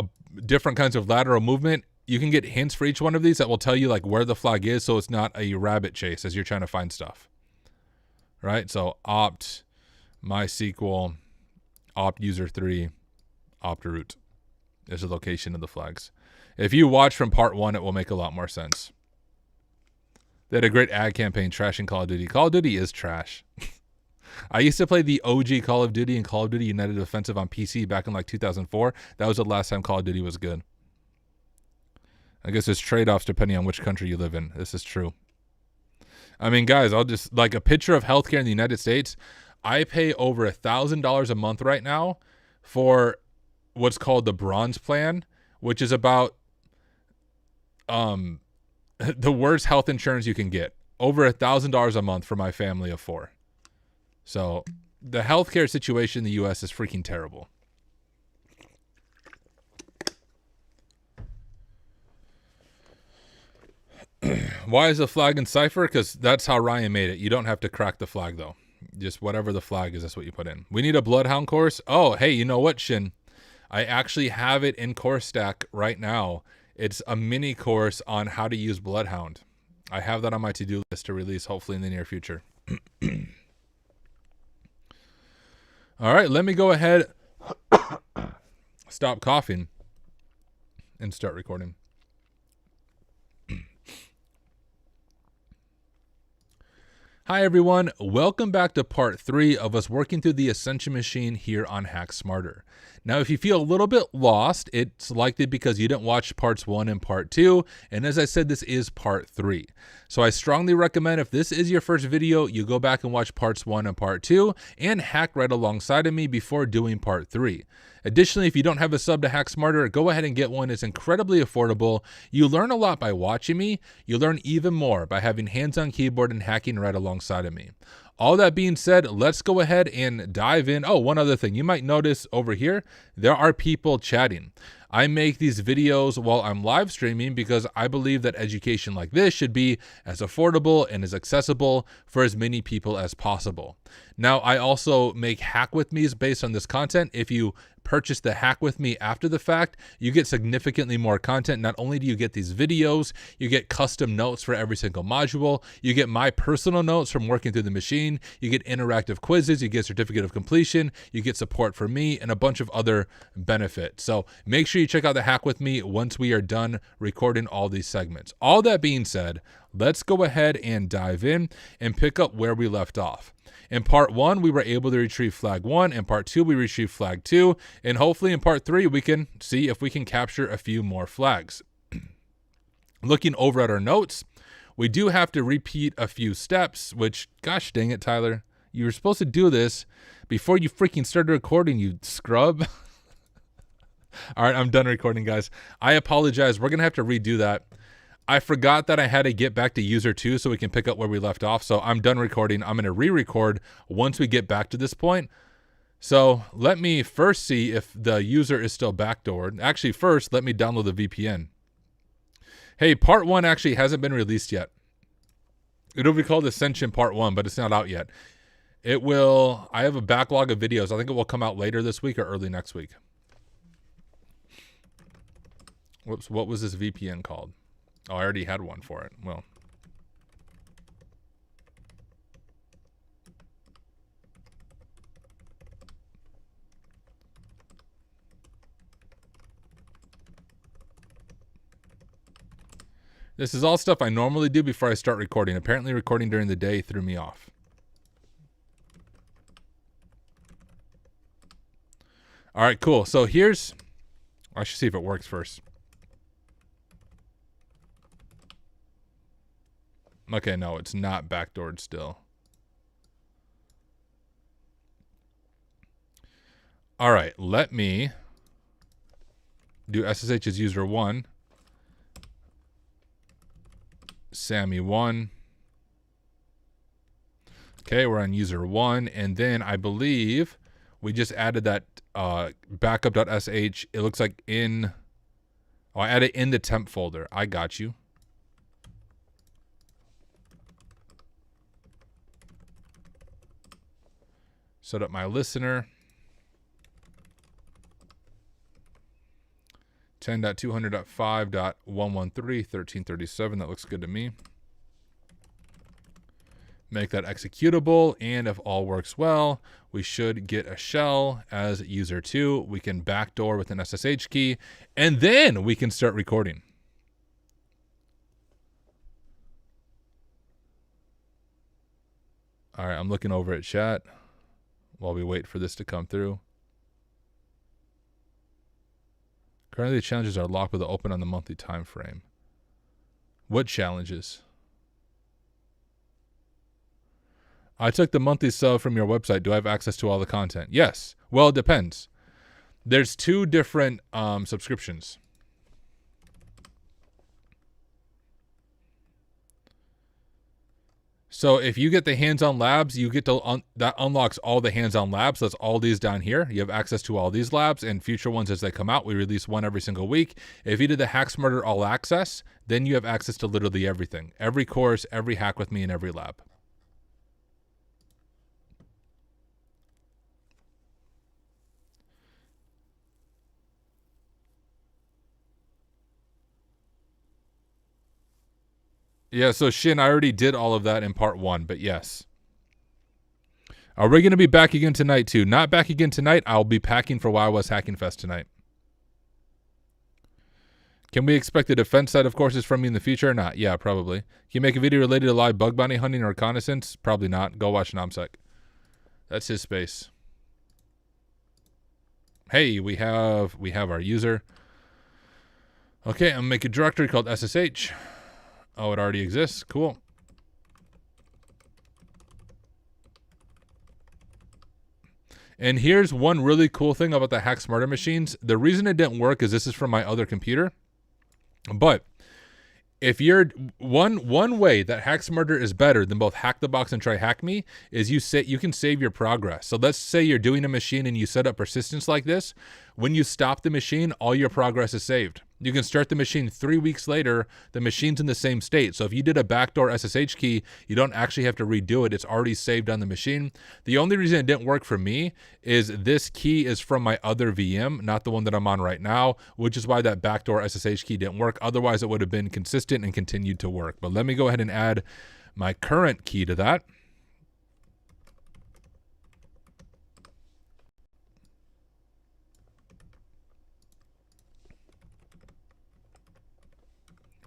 different kinds of lateral movement. You can get hints for each one of these that will tell you like where the flag is, so it's not a rabbit chase as you're trying to find stuff. Right? So opt, MySQL, opt user 3, opt root. Is the location of the flags. If you watch from part 1, it will make a lot more sense. They had a great ad campaign trashing Call of Duty. Call of Duty is trash. I used to play the OG Call of Duty and Call of Duty United Offensive on PC back in like 2004. That was the last time Call of Duty was good. I guess there's trade-offs depending on which country you live in. This is true. I mean, guys, I'll just, like a picture of healthcare in the United States. I pay over $1,000 a month right now for what's called the bronze plan, which is about the worst health insurance you can get. Over $1,000 a month for my family of 4. So the healthcare situation in the US is freaking terrible. Why is the flag in cipher? Because that's how Ryan made it. You don't have to crack the flag though. Just whatever the flag is, that's what you put in. We need a Bloodhound course. Oh, hey, you know what, Shin? I actually have it in course stack right now. It's a mini course on how to use Bloodhound. I have that on my to-do list to release hopefully in the near future. All right, let me go ahead, stop coughing, and start recording. Hi everyone, welcome back to part 3 of us working through the Ascension machine here on Hack Smarter. Now, if you feel a little bit lost, it's likely because you didn't watch parts 1 and part 2, and as I said, this is part 3. So I strongly recommend if this is your first video, you go back and watch parts 1 and part 2, and hack right alongside of me before doing part 3. Additionally, if you don't have a sub to Hack Smarter, go ahead and get one. It's incredibly affordable. You learn a lot by watching me. You learn even more by having hands-on keyboard and hacking right alongside of me. All that being said, let's go ahead and dive in. Oh, one other thing. You might notice over here, there are people chatting. I make these videos while I'm live streaming because I believe that education like this should be as affordable and as accessible for as many people as possible. Now, I also make Hack With Me's based on this content. If you purchase the Hack With Me after the fact, you get significantly more content. Not only do you get these videos, you get custom notes for every single module. You get my personal notes from working through the machine. You get interactive quizzes. You get certificate of completion. You get support from me and a bunch of other benefits. So make sure you check out the Hack With Me once we are done recording all these segments. All that being said, let's go ahead and dive in and pick up where we left off. In part 1, we were able to retrieve flag 1. In part 2, we retrieved flag 2. And hopefully in part 3, we can see if we can capture a few more flags. Looking over at our notes, we do have to repeat a few steps, which, gosh dang it, Tyler. You were supposed to do this before you freaking started recording, you scrub. All right, I'm done recording, guys. I apologize. We're going to have to redo that. I forgot that I had to get back to user 2 so we can pick up where we left off. So I'm done recording. I'm going to re-record once we get back to this point. So let me first see if the user is still backdoored. Actually, first, let me download the VPN. Hey, part 1 actually hasn't been released yet. It'll be called Ascension part 1, but it's not out yet. It will, I have a backlog of videos. I think it will come out later this week or early next week. Whoops, what was this VPN called? Oh, I already had one for it. Well. This is all stuff I normally do before I start recording. Apparently recording during the day threw me off. All right, cool. So here's, I should see if it works first. Okay, no, it's not backdoored still. All right, let me do SSH as user 1, Sammy 1. Okay, we're on user 1, and then I believe we just added that backup.sh. It looks like in, oh, I added in the temp folder. I got you. Set up my listener. 10.200.5.113.1337. That looks good to me. Make that executable, and if all works well, we should get a shell as user 2. We can backdoor with an SSH key, and then we can start recording. All right, I'm looking over at chat while we wait for this to come through. Currently, the challenges are locked with the open on the monthly time frame. What challenges? I took the monthly sub from your website. Do I have access to all the content? Yes. Well, it depends. There's 2 different subscriptions. So if you get the hands-on labs, you get to that unlocks all the hands-on labs. That's all these down here. You have access to all these labs and future ones as they come out. We release one every single week. If you did the Hack Smarter All Access, then you have access to literally everything. Every course, every hack with me, and every lab. Yeah, so Shin, I already did all of that in part 1, but yes. Are we going to be back again tonight too? Not back again tonight. I'll be packing for Wild West Hacking Fest tonight. Can we expect the defense side of courses from me in the future or not? Yeah, probably. Can you make a video related to live bug bounty hunting or reconnaissance? Probably not. Go watch Nomsec. That's his space. Hey, we have our user. Okay, I'm going to make a directory called SSH. Oh, it already exists. Cool. And here's one really cool thing about the Hack Smarter machines. The reason it didn't work is this is from my other computer. But if you're one way that Hack Smarter is better than both Hack the Box and Try Hack Me is you can save your progress. So let's say you're doing a machine and you set up persistence like this. When you stop the machine, all your progress is saved. You can start the machine 3 weeks later. The machine's in the same state. So if you did a backdoor SSH key, you don't actually have to redo it. It's already saved on the machine. The only reason it didn't work for me is this key is from my other VM, not the one that I'm on right now, which is why that backdoor SSH key didn't work. Otherwise, it would have been consistent and continued to work. But let me go ahead and add my current key to that.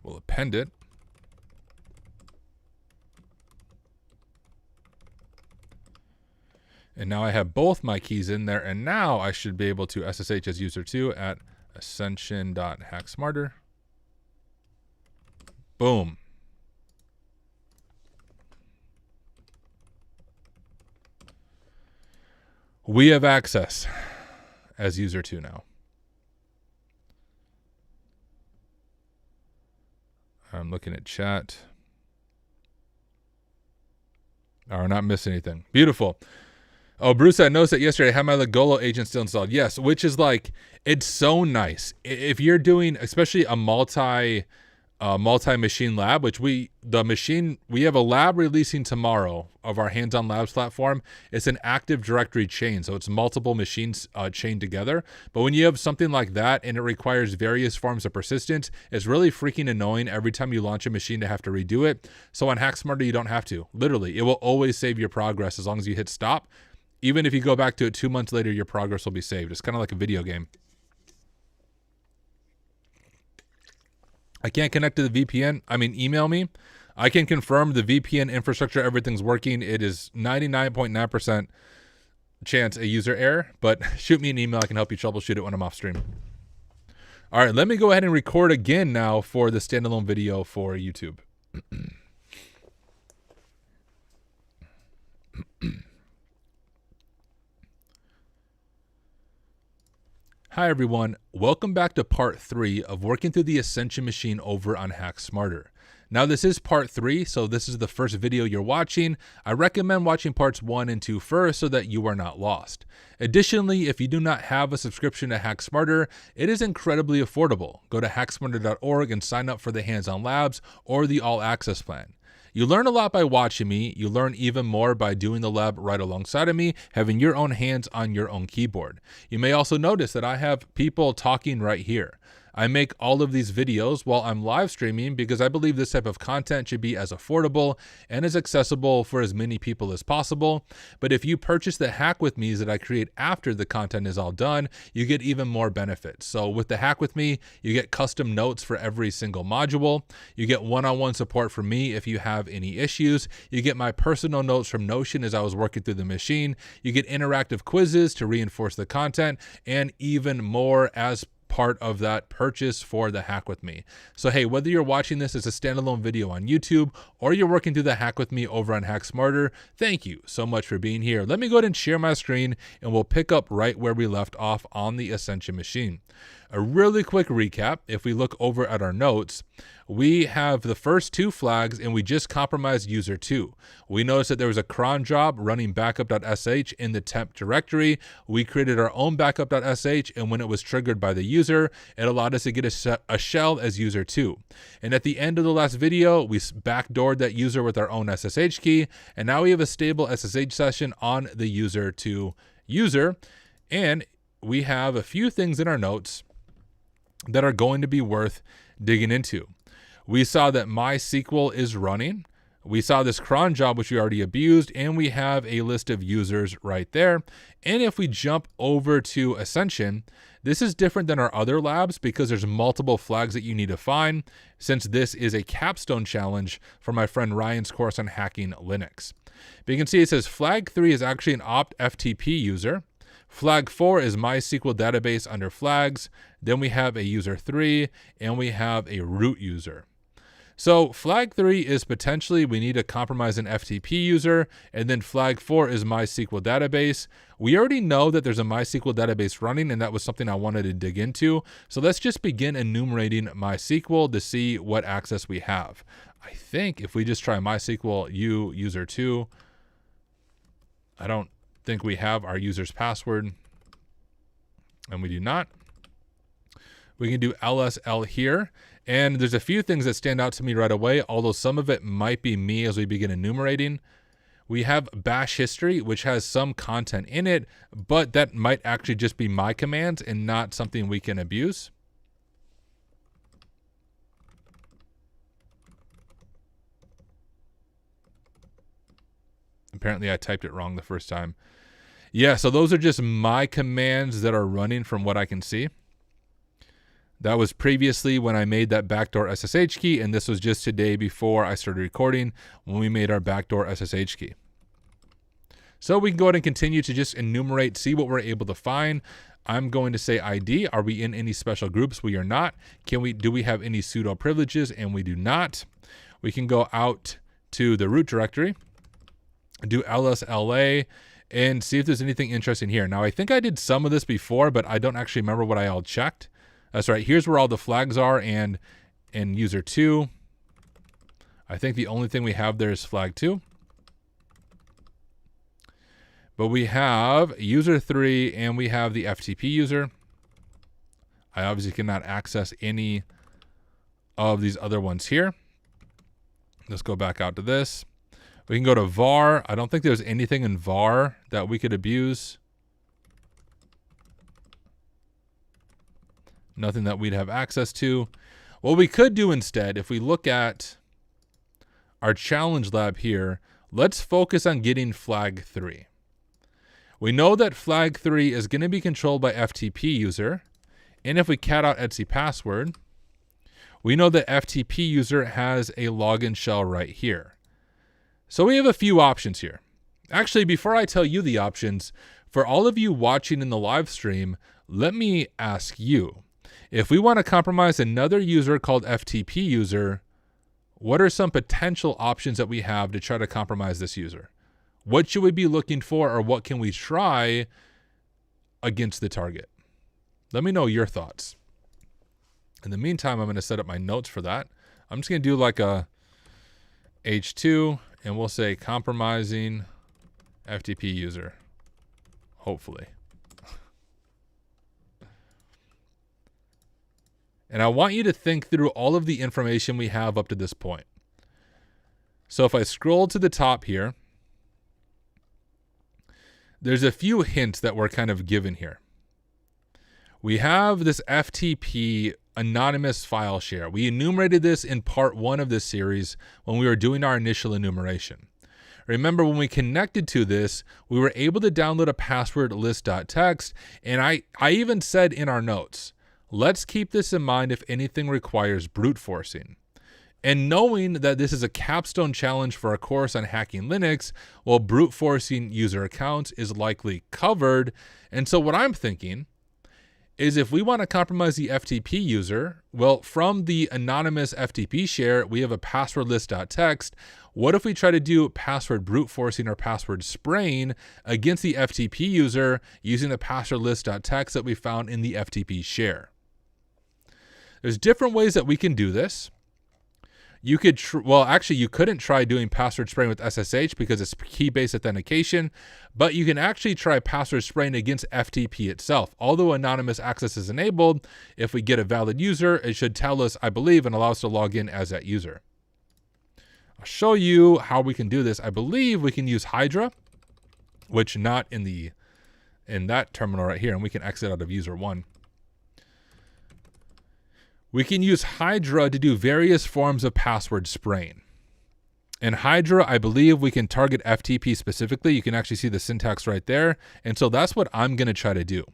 We'll append it. And now I have both my keys in there, and now I should be able to SSH as user 2 at ascension.hacksmarter. Boom. We have access as user 2 now. I'm looking at chat. Oh, we're not missing anything. Beautiful. Oh, Bruce, I noticed that yesterday I had my Legolo agent still installed. Yes, which is like, it's so nice. If you're doing, especially a multi-machine lab, which we have a lab releasing tomorrow of our hands-on labs platform. It's an active directory chain, so it's multiple machines chained together. But when you have something like that and it requires various forms of persistence, it's really freaking annoying every time you launch a machine to have to redo it. So on HackSmarter, you don't have to. Literally, it will always save your progress as long as you hit stop. Even if you go back to it 2 months later, your progress will be saved. It's kind of like a video game. I can't connect to the VPN. I mean, email me. I can confirm the VPN infrastructure, everything's working. It is 99.9% chance a user error, but shoot me an email. I can help you troubleshoot it when I'm off stream. All right, let me go ahead and record again now for the standalone video for YouTube. Hi everyone, welcome back to part 3 of working through the Ascension machine over on Hack Smarter. Now this is part 3, so this is the first video you're watching. I recommend watching parts 1 and 2 first so that you are not lost. Additionally, if you do not have a subscription to Hack Smarter, it is incredibly affordable. Go to hacksmarter.org and sign up for the hands-on labs or the all access plan. You learn a lot by watching me. You learn even more by doing the lab right alongside of me, having your own hands on your own keyboard. You may also notice that I have people talking right here. I make all of these videos while I'm live streaming because I believe this type of content should be as affordable and as accessible for as many people as possible. But if you purchase the Hack With Me's that I create after the content is all done, you get even more benefits. So with the Hack With Me, you get custom notes for every single module. You get one-on-one support from me if you have any issues. You get my personal notes from Notion as I was working through the machine. You get interactive quizzes to reinforce the content, and even more as part of that purchase for the Hack With Me. So hey, whether you're watching this as a standalone video on YouTube or you're working through the Hack With Me over on Hack Smarter, thank you so much for being here. Let me go ahead and share my screen and we'll pick up right where we left off on the Ascension machine. A really quick recap, if we look over at our notes, we have the first 2 flags and we just compromised user 2. We noticed that there was a cron job running backup.sh in the temp directory. We created our own backup.sh, and when it was triggered by the user, it allowed us to get a shell as user 2. And at the end of the last video, we backdoored that user with our own SSH key, and now we have a stable SSH session on the user 2 user. And we have a few things in our notes that are going to be worth digging into. We saw that MySQL is running. We saw this cron job, which we already abused, and we have a list of users right there. And if we jump over to Ascension, this is different than our other labs because there's multiple flags that you need to find, since this is a capstone challenge for my friend Ryan's course on hacking Linux. But you can see it says flag 3 is actually an opt FTP user. Flag 4 is MySQL database under flags. Then we have a user 3 and we have a root user. So flag 3 is potentially we need to compromise an FTP user, and then flag 4 is MySQL database. We already know that there's a MySQL database running, and that was something I wanted to dig into. So let's just begin enumerating MySQL to see what access we have. I think if we just try MySQL user 2, I don't think we have our user's password, and we do not. We can do LSL here, and there's a few things that stand out to me right away, although some of it might be me as we begin enumerating. We have bash history, which has some content in it, but that might actually just be my commands and not something we can abuse. Apparently I typed it wrong the first time. Yeah, so those are just my commands that are running from what I can see. That was previously when I made that backdoor SSH key, and this was just today before I started recording when we made our backdoor SSH key. So we can go ahead and continue to just enumerate, see what we're able to find. I'm going to say ID. Are we in any special groups? We are not. Do we have any sudo privileges? And we do not. We can go out to the root directory, do LSLA, and see if there's anything interesting here. Now, I think I did some of this before, but I don't actually remember what I all checked. That's right. Here's where all the flags are, and in user 2, I think the only thing we have there is flag 2. But we have user 3, and we have the FTP user. I obviously cannot access any of these other ones here. Let's go back out to this. We can go to var. I don't think there's anything in var that we could abuse. Nothing that we'd have access to. What we could do instead, if we look at our challenge lab here, let's focus on getting flag 3. We know that flag 3 is going to be controlled by FTP user. And if we cat out etc password, we know that FTP user has a login shell right here. So we have a few options here. Actually, before I tell you the options, For all of you watching in the live stream, let me ask you, if we want to compromise another user called FTP user, what are some potential options that we have to try to compromise this user? What should we be looking for, or what can we try against the target? Let me know your thoughts. In the meantime, I'm going to set up my notes for that. I'm just going to do like a H2, and we'll say compromising FTP user, hopefully. And I want you to think through all of the information we have up to this point. So if I scroll to the top here, there's a few hints that we're kind of given here. We have this FTP anonymous file share. We enumerated this in part 1 of this series when we were doing our initial enumeration. Remember, when we connected to this, we were able to download a password list.txt, and I even said in our notes, let's keep this in mind if anything requires brute forcing. And knowing that this is a capstone challenge for a course on hacking Linux, well, brute forcing user accounts is likely covered. And so what I'm thinking is, if we want to compromise the FTP user, well, from the anonymous FTP share, we have a password list.txt. What if we try to do password brute forcing or password spraying against the FTP user using the password list.txt that we found in the FTP share? There's different ways that we can do this. You could, actually, you couldn't try doing password spraying with SSH because it's key-based authentication, but you can actually try password spraying against FTP itself. Although anonymous access is enabled, if we get a valid user, it should tell us, I believe, and allow us to log in as that user. I'll show you how we can do this. I believe we can use Hydra, which not in that terminal right here, and we can exit out of user 1. We can use Hydra to do various forms of password spraying. In Hydra, I believe we can target FTP specifically. You can actually see the syntax right there. And so that's what I'm going to try to do.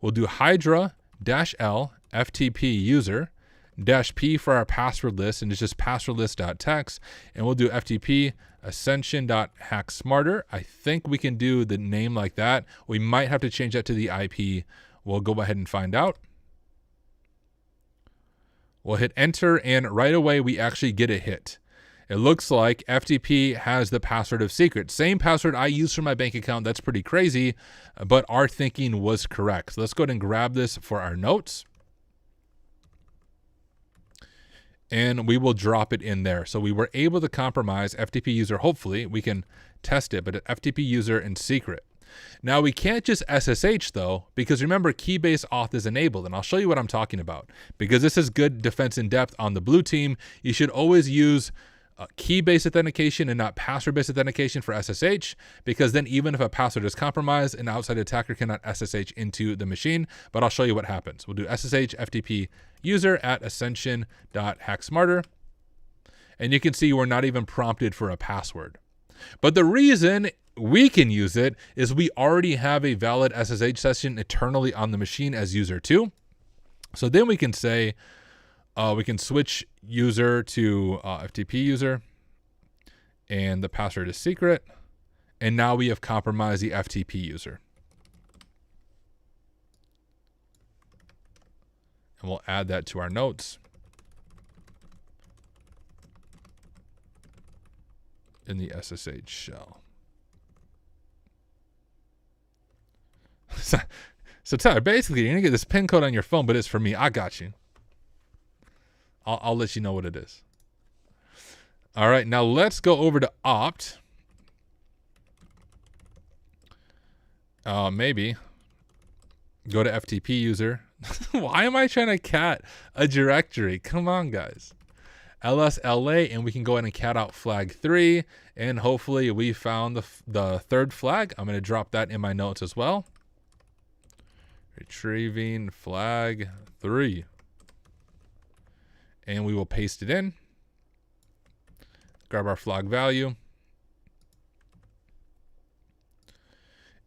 We'll do Hydra-L FTP user -P for our password list, and it's just password list.txt. And we'll do FTP Ascension.hacksmarter. I think we can do the name like that. We might have to change that to the IP. We'll go ahead and find out. We'll hit enter, and right away we actually get a hit. It looks like FTP has the password of secret. Same password I use for my bank account. That's pretty crazy, but our thinking was correct. So let's go ahead and grab this for our notes. And we will drop it in there. So we were able to compromise FTP user. Hopefully we can test it, but FTP user in secret. Now we can't just SSH though, because remember, key-based auth is enabled, and I'll show you what I'm talking about. Because this is good defense in depth on the blue team, you should always use key-based authentication and not password-based authentication for SSH, because then even if a password is compromised, an outside attacker cannot SSH into the machine. But I'll show you what happens. We'll do SSH FTP user at ascension.hacksmarter, and you can see we're not even prompted for a password. But the reason we can use it is we already have a valid SSH session eternally on the machine as user 2. So then we can say, we can switch user to FTP user, and the password is secret. And now we have compromised the FTP user. And we'll add that to our notes. In the SSH shell. So Tyler, basically, you're going to get this pin code on your phone, but it's for me. I got you. I'll let you know what it is. All right, now let's go over to opt. Maybe. Go to FTP user. Why am I trying to cat a directory? Come on, guys. LSLA, and we can go ahead and cat out flag 3, and hopefully we found the third flag. I'm going to drop that in my notes as well. Retrieving flag 3. And we will paste it in. Grab our flag value.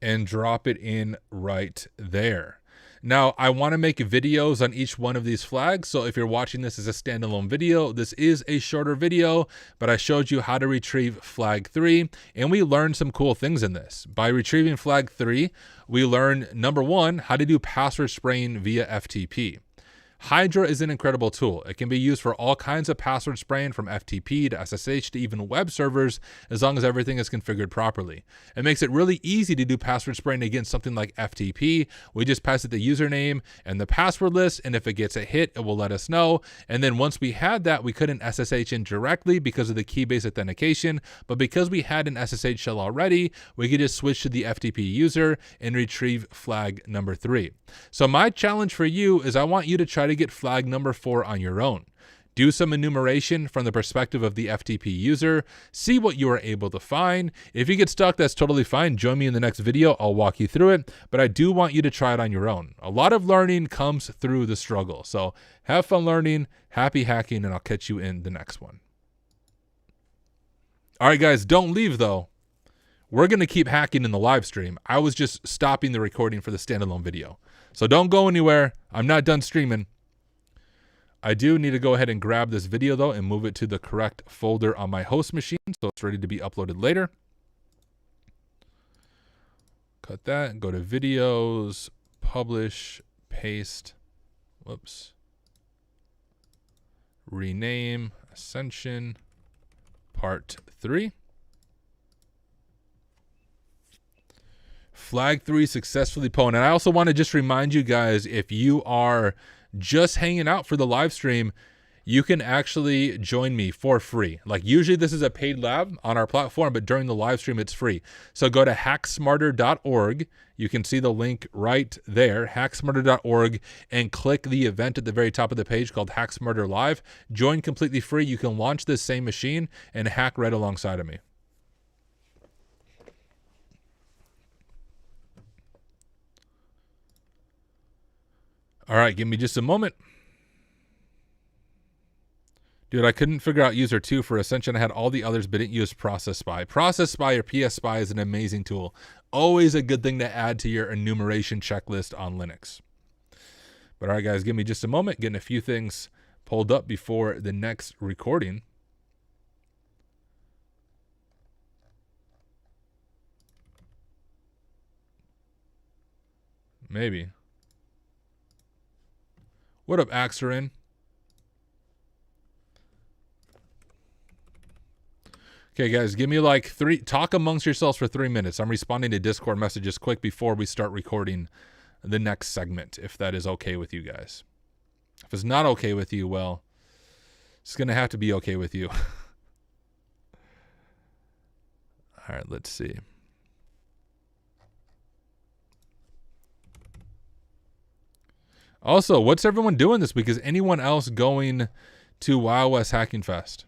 And drop it in right there. Now, I want to make videos on each one of these flags. So if you're watching this as a standalone video, this is a shorter video, but I showed you how to retrieve flag 3, and we learned some cool things in this. By retrieving flag 3, we learned, number 1, how to do password spraying via FTP. Hydra is an incredible tool. It can be used for all kinds of password spraying, from FTP to SSH to even web servers, as long as everything is configured properly. It makes it really easy to do password spraying against something like FTP. We just pass it the username and the password list, and if it gets a hit, it will let us know. And then once we had that, we couldn't SSH in directly because of the key-based authentication, but because we had an SSH shell already, we could just switch to the FTP user and retrieve flag number 3. So my challenge for you is I want you to try to get flag number 4 on your own. Do some enumeration from the perspective of the FTP user. See what you are able to find. If you get stuck, that's totally fine. Join me in the next video. I'll walk you through it. But I do want you to try it on your own. A lot of learning comes through the struggle. So have fun learning, happy hacking, and I'll catch you in the next one. All right, guys, don't leave though. We're going to keep hacking in the live stream. I was just stopping the recording for the standalone video. So don't go anywhere. I'm not done streaming. I do need to go ahead and grab this video though and move it to the correct folder on my host machine so it's ready to be uploaded later. Cut that, go to videos, publish, paste, whoops, rename, Ascension, part 3. Flag 3 successfully pwned. And I also want to just remind you guys, if you are just hanging out for the live stream, you can actually join me for free. Like usually this is a paid lab on our platform, but during the live stream it's free. So go to hacksmarter.org. You can see the link right there, hacksmarter.org, and click the event at the very top of the page called Hack Smarter Live. Join completely free. You can launch this same machine and hack right alongside of me. All right, give me just a moment. Dude, I couldn't figure out user 2 for Ascension. I had all the others, but didn't use Process Spy. Process Spy or PS Spy is an amazing tool. Always a good thing to add to your enumeration checklist on Linux. But all right, guys, give me just a moment. Getting a few things pulled up before the next recording. Maybe. What up, Axerin? Okay, guys, give me like 3. Talk amongst yourselves for 3 minutes. I'm responding to Discord messages quick before we start recording the next segment, if that is okay with you guys. If it's not okay with you, well, it's going to have to be okay with you. All right, let's see. Also, what's everyone doing this week? Is anyone else going to WoW Hacking Fest?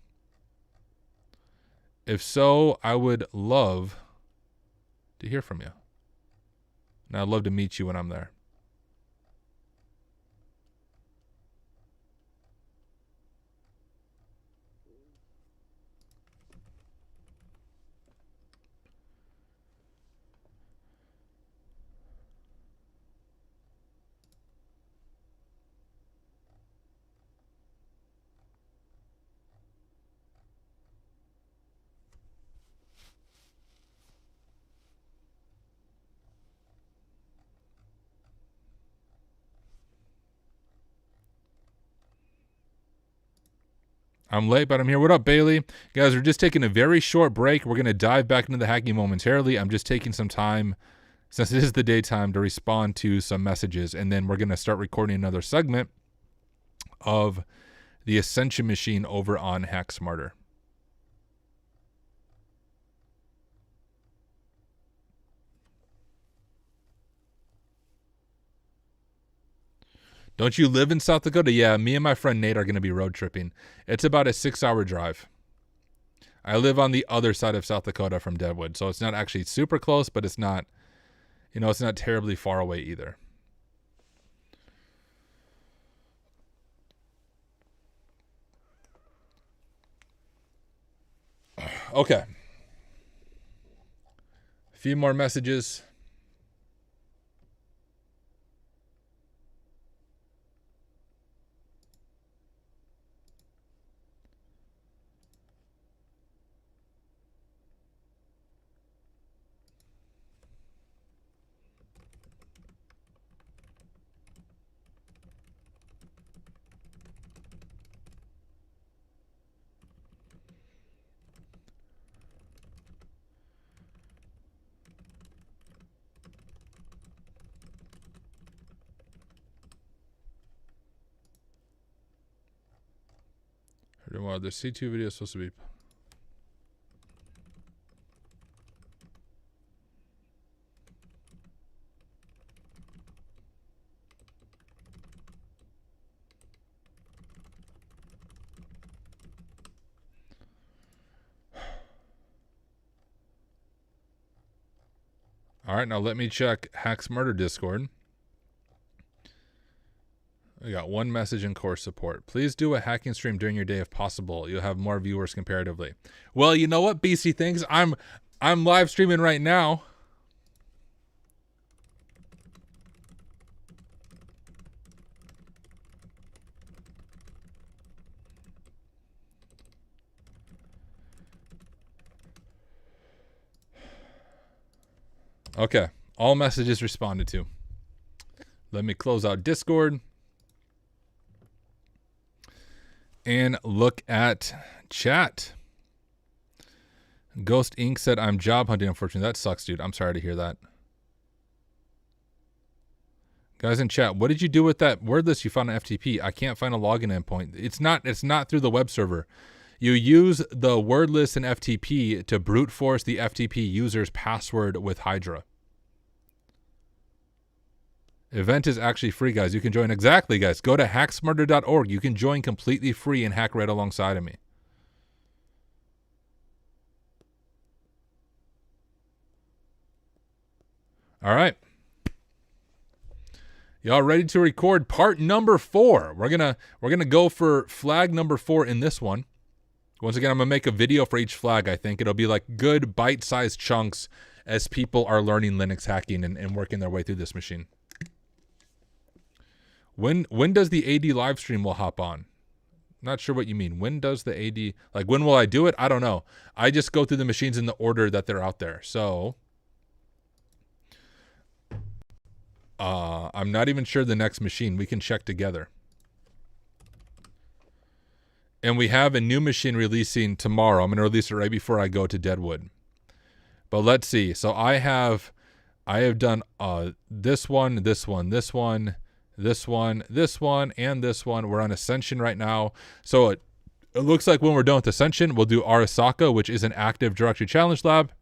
If so, I would love to hear from you. And I'd love to meet you when I'm there. I'm late, but I'm here. What up, Bailey? Guys, we're just taking a very short break. We're going to dive back into the hacking momentarily. I'm just taking some time, since it is the daytime, to respond to some messages. And then we're going to start recording another segment of the Ascension machine over on Hack Smarter. Don't you live in South Dakota? Yeah, me and my friend Nate are going to be road tripping. It's about a 6-hour drive. I live on the other side of South Dakota from Deadwood, so it's not actually super close, but it's not, it's not terribly far away either. Okay. A few more messages. Well, the C2 video is supposed to be. All right, now let me check Hacks Murder Discord. We got one message in course support. Please do a hacking stream during your day if possible. You'll have more viewers comparatively. Well, you know what, BC thinks? I'm live streaming right now. Okay, all messages responded to. Let me close out Discord and look at chat. Ghost Inc. said, I'm job hunting, unfortunately. That sucks, dude. I'm sorry to hear that. Guys in chat, what did you do with that wordless you found on FTP? I can't find a login endpoint. It's not through the web server. You use the wordless in FTP to brute force the FTP user's password with Hydra. Event is actually free, guys. You can join. Exactly, guys. Go to hacksmarter.org. You can join completely free and hack right alongside of me. All right. Y'all ready to record part number 4? We're gonna go for flag number 4 in this one. Once again, I'm gonna make a video for each flag. I think it'll be like good bite-sized chunks as people are learning Linux hacking and working their way through this machine. When does the AD live stream will hop on? Not sure what you mean. When does the AD, like when will I do it? I don't know. I just go through the machines in the order that they're out there. So I'm not even sure the next machine. We can check together. And we have a new machine releasing tomorrow. I'm going to release it right before I go to Deadwood. But let's see. So I have done this one, and this one. We're on Ascension right now. So it looks like when we're done with Ascension, we'll do Arasaka, which is an active directory challenge lab.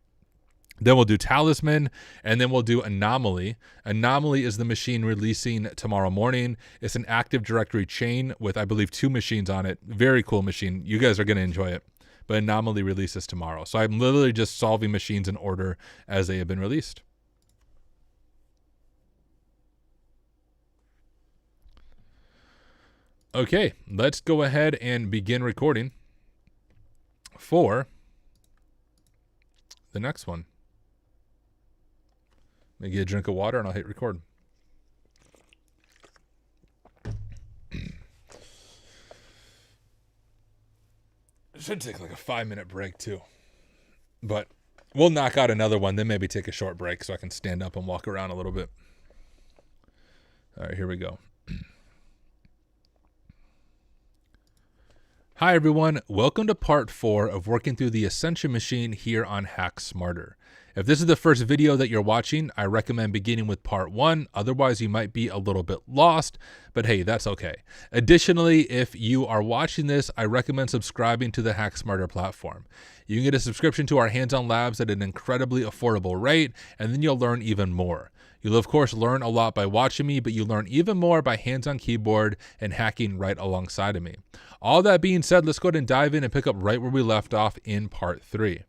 Then we'll do Talisman, and then we'll do Anomaly. Anomaly is the machine releasing tomorrow morning. It's an active directory chain with, I believe, 2 machines on it. Very cool machine. You guys are going to enjoy it. But Anomaly releases tomorrow. So I'm literally just solving machines in order as they have been released. Okay, let's go ahead and begin recording for the next one. Let me get a drink of water and I'll hit record. It should take like a 5-minute break too. But we'll knock out another one, then maybe take a short break so I can stand up and walk around a little bit. All right, here we go. Hi everyone, welcome to part 4 of working through the Ascension machine here on Hack Smarter. If this is the first video that you're watching, I recommend beginning with part 1, otherwise you might be a little bit lost, but hey, that's okay. Additionally, if you are watching this, I recommend subscribing to the Hack Smarter platform. You can get a subscription to our hands-on labs at an incredibly affordable rate, and then you'll learn even more. You'll of course learn a lot by watching me, but you learn even more by hands-on keyboard and hacking right alongside of me. All that being said, let's go ahead and dive in and pick up right where we left off in part 3.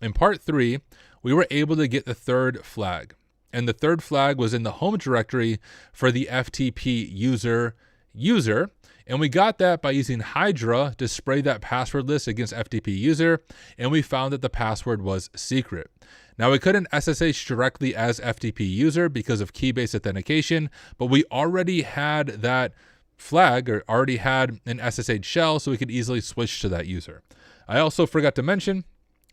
In part 3, we were able to get the 3rd flag. And the 3rd flag was in the home directory for the FTP user. And we got that by using Hydra to spray that password list against FTP user. And we found that the password was secret. Now we couldn't SSH directly as FTP user because of key-based authentication, but we already had that flag or already had an SSH shell, so we could easily switch to that user. I also forgot to mention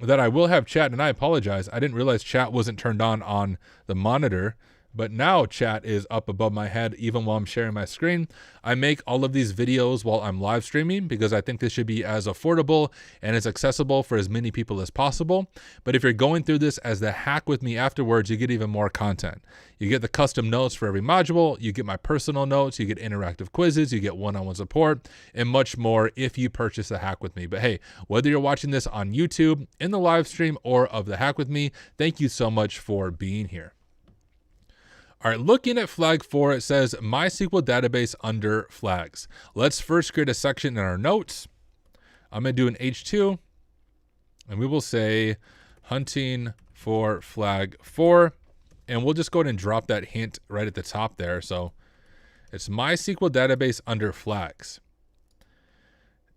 that I will have chat, and I apologize. I didn't realize chat wasn't turned on the monitor But now chat is up above my head even while I'm sharing my screen. I make all of these videos while I'm live streaming because I think this should be as affordable and as accessible for as many people as possible. But if you're going through this as the hack with me afterwards, you get even more content. You get the custom notes for every module, you get my personal notes, you get interactive quizzes, you get one-on-one support, and much more if you purchase the hack with me. But hey, whether you're watching this on YouTube, in the live stream, or of the hack with me, thank you so much for being here. All right, looking at flag 4, it says MySQL database under flags. Let's first create a section in our notes. I'm going to do an H2, and we will say hunting for flag 4, and we'll just go ahead and drop that hint right at the top there. So it's MySQL database under flags.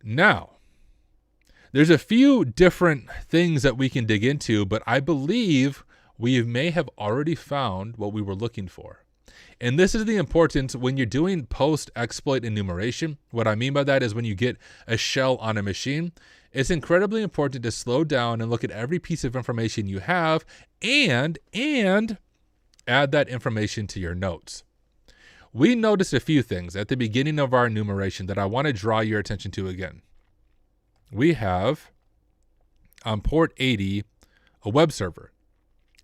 Now, there's a few different things that we can dig into, but I believe we may have already found what we were looking for. And this is the importance when you're doing post-exploit enumeration. What I mean by that is when you get a shell on a machine, it's incredibly important to slow down and look at every piece of information you have and add that information to your notes. We noticed a few things at the beginning of our enumeration that I want to draw your attention to again. We have on port 80 a web server.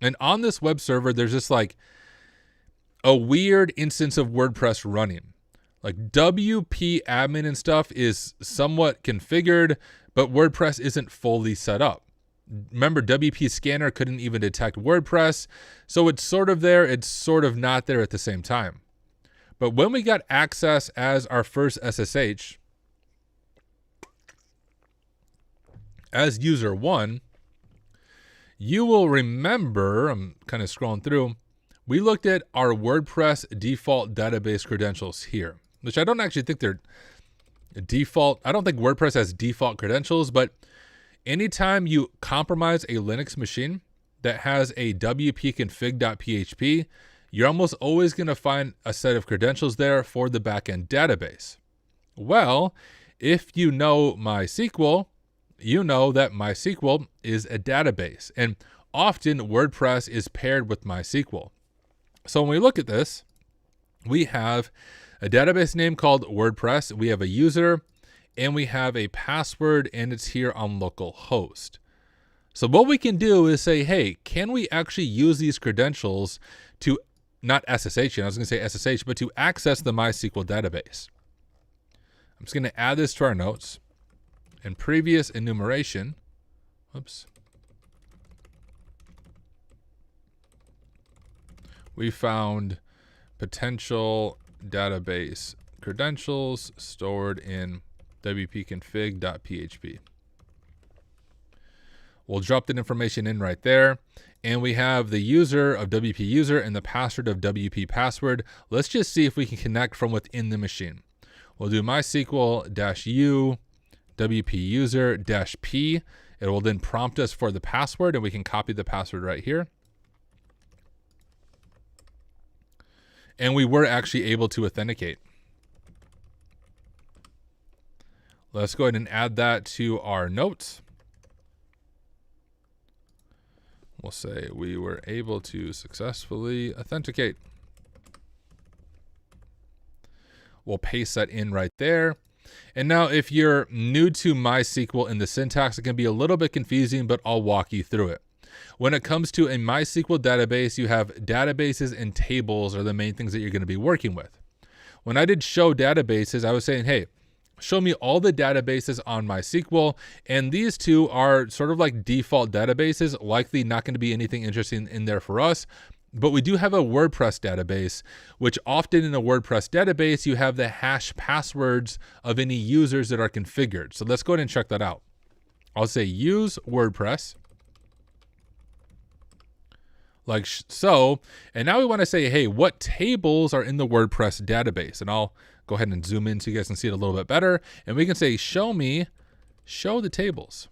And on this web server, there's just like a weird instance of WordPress running. Like WP admin and stuff is somewhat configured, but WordPress isn't fully set up. Remember, WP scanner couldn't even detect WordPress. So it's sort of there, it's sort of not there at the same time. But when we got access as our first SSH, as user 1, you will remember, I'm kind of scrolling through, we looked at our WordPress default database credentials here, which I don't actually think they're default. I don't think WordPress has default credentials, but anytime you compromise a Linux machine that has a wp-config.php, you're almost always going to find a set of credentials there for the backend database. Well, if you know MySQL, you know that MySQL is a database, and often WordPress is paired with MySQL. So when we look at this, we have a database name called WordPress, we have a user, and we have a password, and it's here on localhost. So what we can do is say, hey, can we actually use these credentials to, not SSH, I was going to say SSH, but to access the MySQL database? I'm just going to add this to our notes. In previous enumeration, we found potential database credentials stored in wp-config.php. We'll drop that information in right there. And we have the user of WP user and the password of WP password. Let's just see if we can connect from within the machine. We'll do MySQL-u WP user-p. It will then prompt us for the password, and we can copy the password right here. And we were actually able to authenticate. Let's go ahead and add that to our notes. We'll say we were able to successfully authenticate. We'll paste that in right there. And now if you're new to MySQL and the syntax, it can be a little bit confusing, but I'll walk you through it. When it comes to a MySQL database, you have databases and tables are the main things that you're going to be working with. When I did show databases, I was saying, hey, show me all the databases on MySQL, and these two are sort of like default databases, likely not going to be anything interesting in there for us. But we do have a WordPress database, which often in a WordPress database, you have the hash passwords of any users that are configured. So let's go ahead and check that out. I'll say use WordPress, like so. And now we want to say, hey, what tables are in the WordPress database? And I'll go ahead and zoom in so you guys can see it a little bit better. And we can say, show the tables.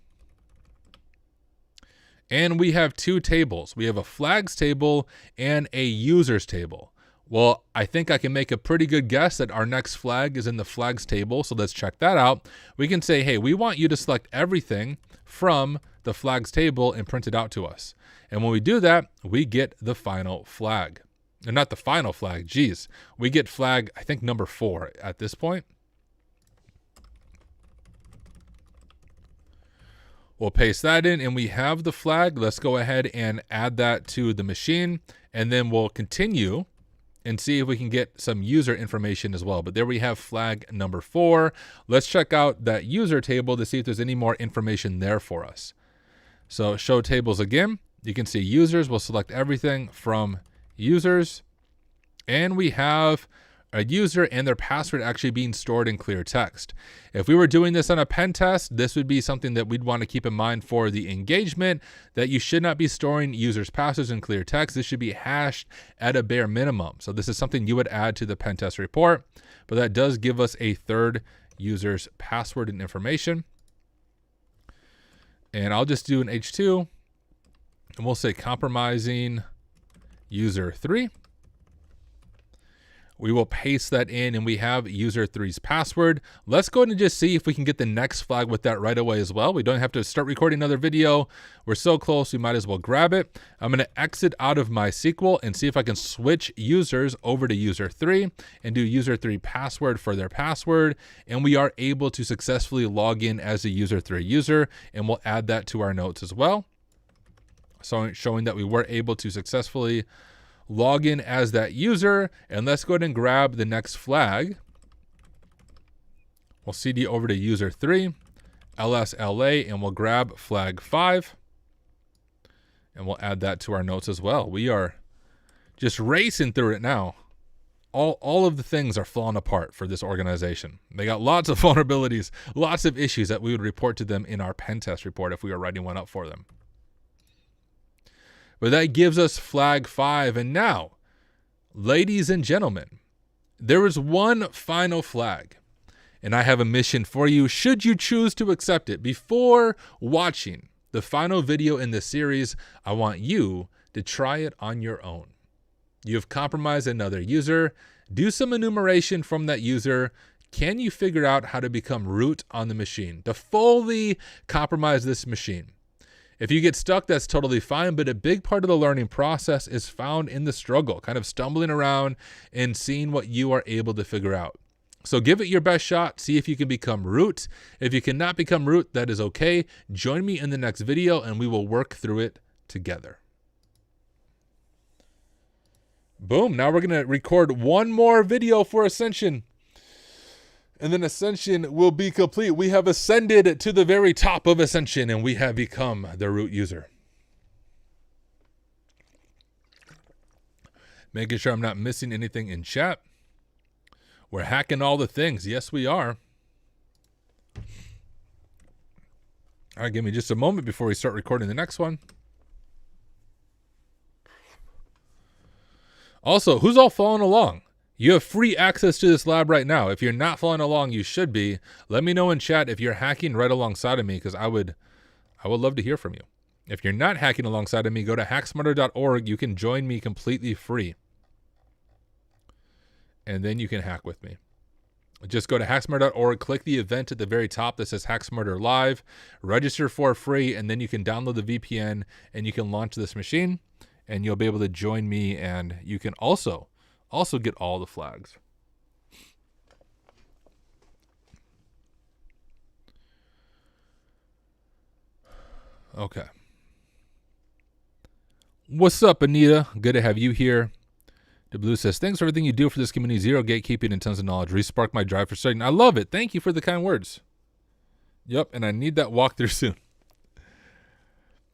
And we have two tables. We have a flags table and a users table. Well, I think I can make a pretty good guess that our next flag is in the flags table. So let's check that out. We can say, hey, we want you to select everything from the flags table and print it out to us. And when we do that, we get the final flag. And not the final flag. Geez, we get flag, I think, number 4 at this point. We'll paste that in and we have the flag. Let's go ahead and add that to the machine, and then we'll continue and see if we can get some user information as well. But there we have flag number 4. Let's check out that user table to see if there's any more information there for us. So show tables again. You can see users. We'll select everything from users, and we have a user and their password actually being stored in clear text. If we were doing this on a pen test, this would be something that we'd want to keep in mind for the engagement, that you should not be storing users' passwords in clear text. This should be hashed at a bare minimum. So this is something you would add to the pen test report, but that does give us a third user's password and information. And I'll just do an H2, and we'll say compromising user 3. We will paste that in, and we have user 3's password. Let's go ahead and just see if we can get the next flag with that right away as well. We don't have to start recording another video. We're so close, we might as well grab it. I'm going to exit out of my SQL and see if I can switch users over to user 3 and do user 3 password for their password. And we are able to successfully log in as a user 3 user, and we'll add that to our notes as well. So showing that we were able to successfully log in as that user. And let's go ahead and grab the next flag. We'll CD over to user 3, LSLA, and we'll grab flag 5. And we'll add that to our notes as well. We are just racing through it now. All of the things are falling apart for this organization. They got lots of vulnerabilities, lots of issues that we would report to them in our pen test report if we were writing one up for them. But that gives us flag 5. And now, ladies and gentlemen, there is one final flag. And I have a mission for you, should you choose to accept it. Before watching the final video in this series, I want you to try it on your own. You've compromised another user. Do some enumeration from that user. Can you figure out how to become root on the machine, to fully compromise this machine? If you get stuck, that's totally fine, but a big part of the learning process is found in the struggle, kind of stumbling around and seeing what you are able to figure out. So give it your best shot, see if you can become root. If you cannot become root, that is okay. Join me in the next video and we will work through it together. Boom, now we're gonna record one more video for Ascension. And then Ascension will be complete. We have ascended to the very top of Ascension and we have become the root user. Making sure I'm not missing anything in chat. We're hacking all the things. Yes, we are. All right, give me just a moment before we start recording the next one. Also, who's all following along? You have free access to this lab right now. If you're not following along, you should be. Let me know in chat if you're hacking right alongside of me, because I would love to hear from you. If you're not hacking alongside of me, go to hacksmarter.org. You can join me completely free. And then you can hack with me. Just go to hacksmarter.org, click the event at the very top that says HackSmarter Live, register for free, and then you can download the VPN and you can launch this machine and you'll be able to join me, and you can also get all the flags. Okay. What's up, Anita? Good to have you here. The Blue says, thanks for everything you do for this community. Zero gatekeeping and tons of knowledge. Respark my drive for studying. I love it. Thank you for the kind words. Yep, and I need that walkthrough soon.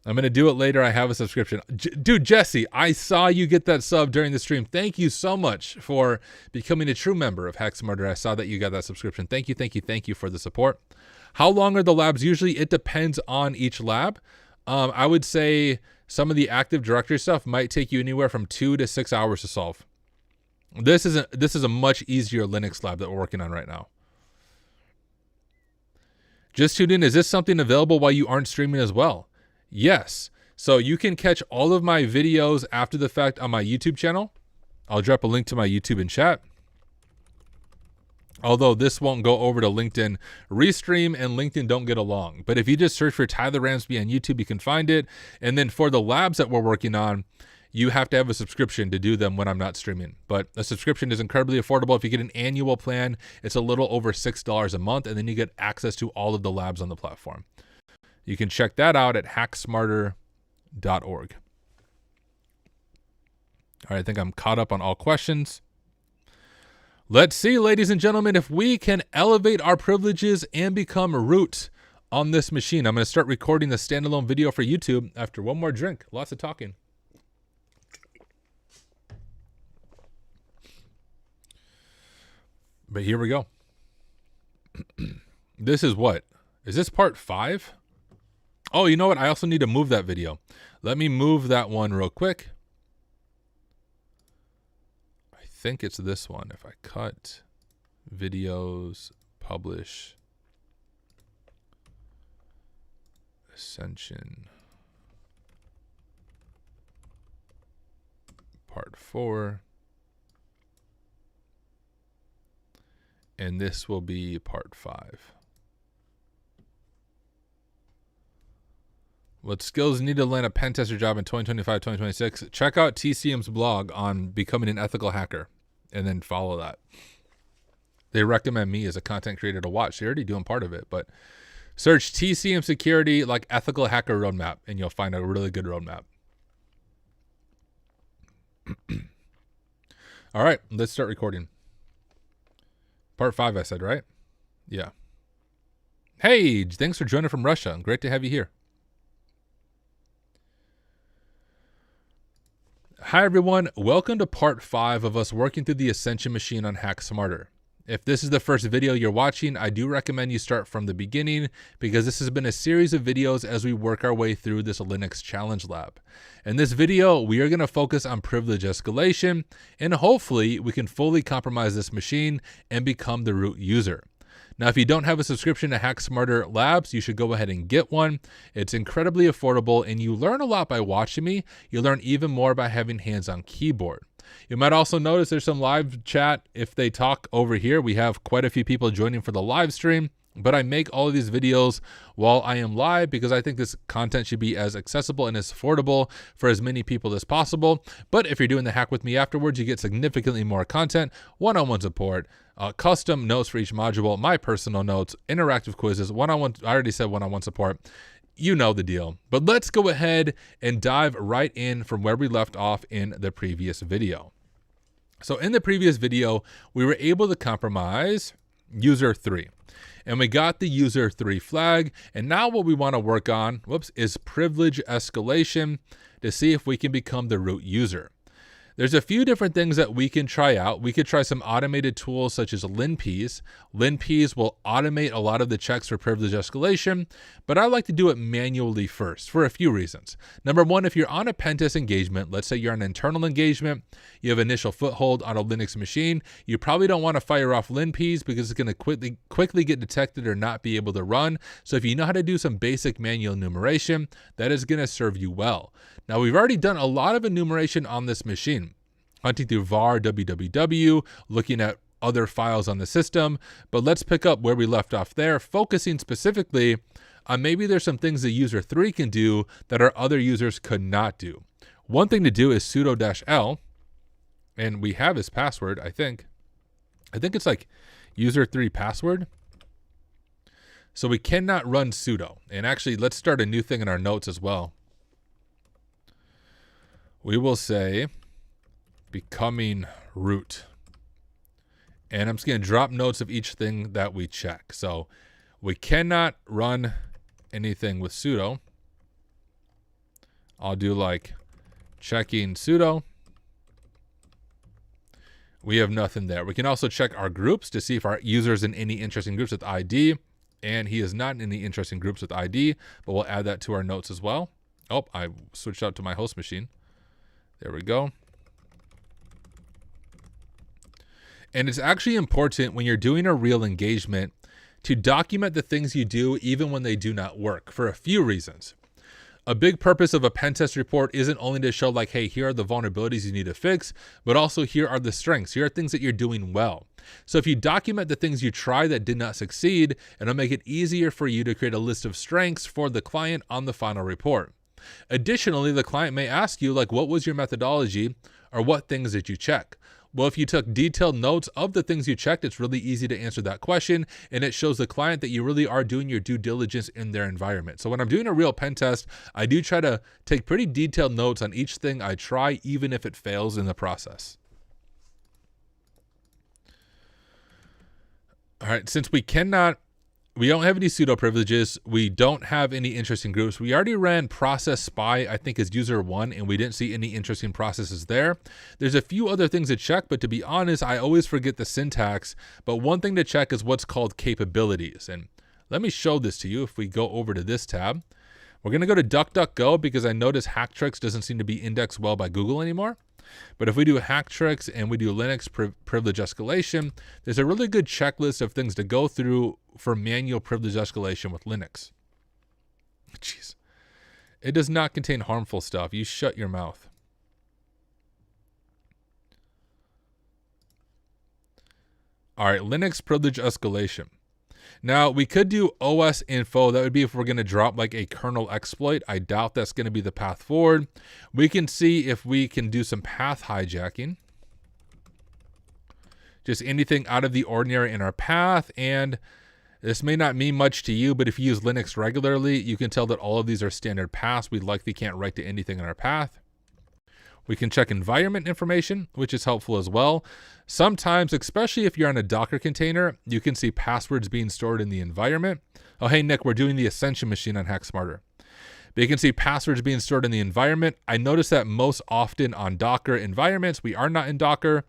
I'm going to do it later. I have a subscription. Dude, Jesse, I saw you get that sub during the stream. Thank you so much for becoming a true member of HackSmarter. I saw that you got that subscription. Thank you, thank you, thank you for the support. How long are the labs? Usually it depends on each lab. I would say some of the Active Directory stuff might take you anywhere from 2 to 6 hours to solve. This is a much easier Linux lab that we're working on right now. Just tuned in. Is this something available while you aren't streaming as well? Yes. So you can catch all of my videos after the fact on my YouTube channel. I'll drop a link to my YouTube in chat. Although this won't go over to LinkedIn. Restream and LinkedIn don't get along. But if you just search for Tyler Ramsby on YouTube, you can find it. And then for the labs that we're working on, you have to have a subscription to do them when I'm not streaming. But a subscription is incredibly affordable. If you get an annual plan, it's a little over $6 a month, and then you get access to all of the labs on the platform. You can check that out at hacksmarter.org. All right, I think I'm caught up on all questions. Let's see, ladies and gentlemen, if we can elevate our privileges and become root on this machine. I'm going to start recording the standalone video for YouTube after one more drink. Lots of talking. But here we go. This is what? Is this part 5? Oh, you know what? I also need to move that video. Let me move that one real quick. I think it's this one. If I cut videos, publish, Ascension, part 4. And this will be part 5. What skills need to land a pen tester job in 2025, 2026? Check out TCM's blog on becoming an ethical hacker and then follow that. They recommend me as a content creator to watch. They're already doing part of it, but search TCM security like ethical hacker roadmap and you'll find a really good roadmap. All right, let's start recording. Part 5, I said, right? Yeah. Hey, thanks for joining from Russia. Great to have you here. Hi, everyone. Welcome to part 5 of us working through the Ascension machine on Hack Smarter. If this is the first video you're watching, I do recommend you start from the beginning because this has been a series of videos as we work our way through this Linux Challenge Lab. In this video, we are going to focus on privilege escalation, and hopefully we can fully compromise this machine and become the root user. Now, if you don't have a subscription to Hack Smarter Labs, you should go ahead and get one. It's incredibly affordable, and you learn a lot by watching me. You learn even more by having hands-on keyboard. You might also notice there's some live chat if they talk over here. We have quite a few people joining for the live stream, but I make all of these videos while I am live because I think this content should be as accessible and as affordable for as many people as possible. But if you're doing the hack with me afterwards, you get significantly more content, one-on-one support, custom notes for each module, my personal notes, interactive quizzes, one-on-one, I already said one-on-one support. You know the deal. But let's go ahead and dive right in from where we left off in the previous video. So in the previous video, we were able to compromise user 3. And we got the user 3 flag. And now what we want to work on, is privilege escalation to see if we can become the root user. There's a few different things that we can try out. We could try some automated tools such as linps. Linps will automate a lot of the checks for privilege escalation, but I like to do it manually first for a few reasons. Number one, if you're on a pen test engagement, let's say you're on an internal engagement, you have initial foothold on a Linux machine, you probably don't want to fire off linps because it's going to quickly get detected or not be able to run. So if you know how to do some basic manual enumeration, that is going to serve you well. Now, we've already done a lot of enumeration on this machine, hunting through var, www, looking at other files on the system, but let's pick up where we left off there, focusing specifically on maybe there's some things that user 3 can do that our other users could not do. One thing to do is sudo-l, and we have his password, I think it's like user 3 password. So we cannot run sudo. And actually, let's start a new thing in our notes as well. We will say becoming root. And I'm just going to drop notes of each thing that we check. So we cannot run anything with sudo. I'll do like checking sudo. We have nothing there. We can also check our groups to see if our user is in any interesting groups with ID. And he is not in any interesting groups with ID, but we'll add that to our notes as well. Oh, I switched out to my host machine. There we go. And it's actually important when you're doing a real engagement to document the things you do even when they do not work for a few reasons. A big purpose of a pen test report isn't only to show like, hey, here are the vulnerabilities you need to fix, but also here are the strengths. Here are things that you're doing well. So if you document the things you tried that did not succeed, it'll make it easier for you to create a list of strengths for the client on the final report. Additionally, the client may ask you, like, what was your methodology, or what things did you check? Well, if you took detailed notes of the things you checked, it's really easy to answer that question, and it shows the client that you really are doing your due diligence in their environment. So when I'm doing a real pen test, I do try to take pretty detailed notes on each thing I try, even if it fails in the process. All right, since we don't have any pseudo privileges, we don't have any interesting groups. We already ran process spy, I think, as user 1, and we didn't see any interesting processes there. There's a few other things to check, but to be honest, I always forget the syntax. But one thing to check is what's called capabilities. And let me show this to you if we go over to this tab. We're going to go to DuckDuckGo because I notice Hacktricks doesn't seem to be indexed well by Google anymore. But if we do Hacktricks and we do Linux privilege escalation, there's a really good checklist of things to go through for manual privilege escalation with Linux. Jeez. It does not contain harmful stuff. You shut your mouth. All right, Linux privilege escalation. Now, we could do OS info. That would be if we're going to drop like a kernel exploit. I doubt that's going to be the path forward. We can see if we can do some path hijacking. Just anything out of the ordinary in our path. And this may not mean much to you, but if you use Linux regularly, you can tell that all of these are standard paths. We likely can't write to anything in our path. We can check environment information, which is helpful as well. Sometimes, especially if you're on a Docker container, you can see passwords being stored in the environment. Oh, hey, Nick, we're doing the Ascension machine on HackSmarter. But you can see passwords being stored in the environment. I notice that most often on Docker environments. We are not in Docker,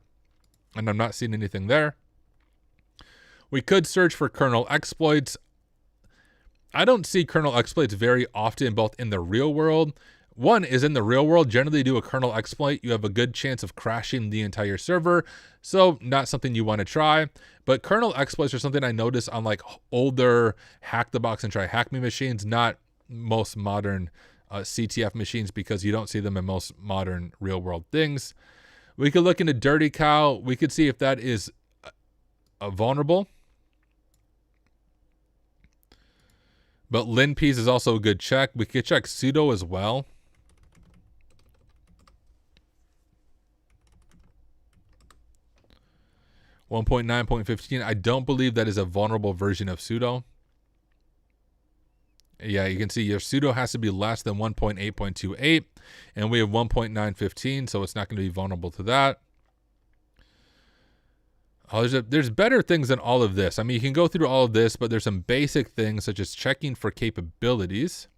and I'm not seeing anything there. We could search for kernel exploits. I don't see kernel exploits very often, both in the real world. One is in the real world, generally do a kernel exploit, you have a good chance of crashing the entire server. So not something you want to try, but kernel exploits are something I notice on like older hack the box and try hack me machines, not most modern CTF machines, because you don't see them in most modern real world things. We could look into Dirty Cow. We could see if that is vulnerable. But linpiece is also a good check. We could check sudo as well. .9.15. I don't believe that is a vulnerable version of sudo. Yeah, you can see your sudo has to be less than 1.8.28, and we have 1.915, so it's not going to be vulnerable to that. Oh, there's better things than all of this. I mean, you can go through all of this, but there's some basic things such as checking for capabilities.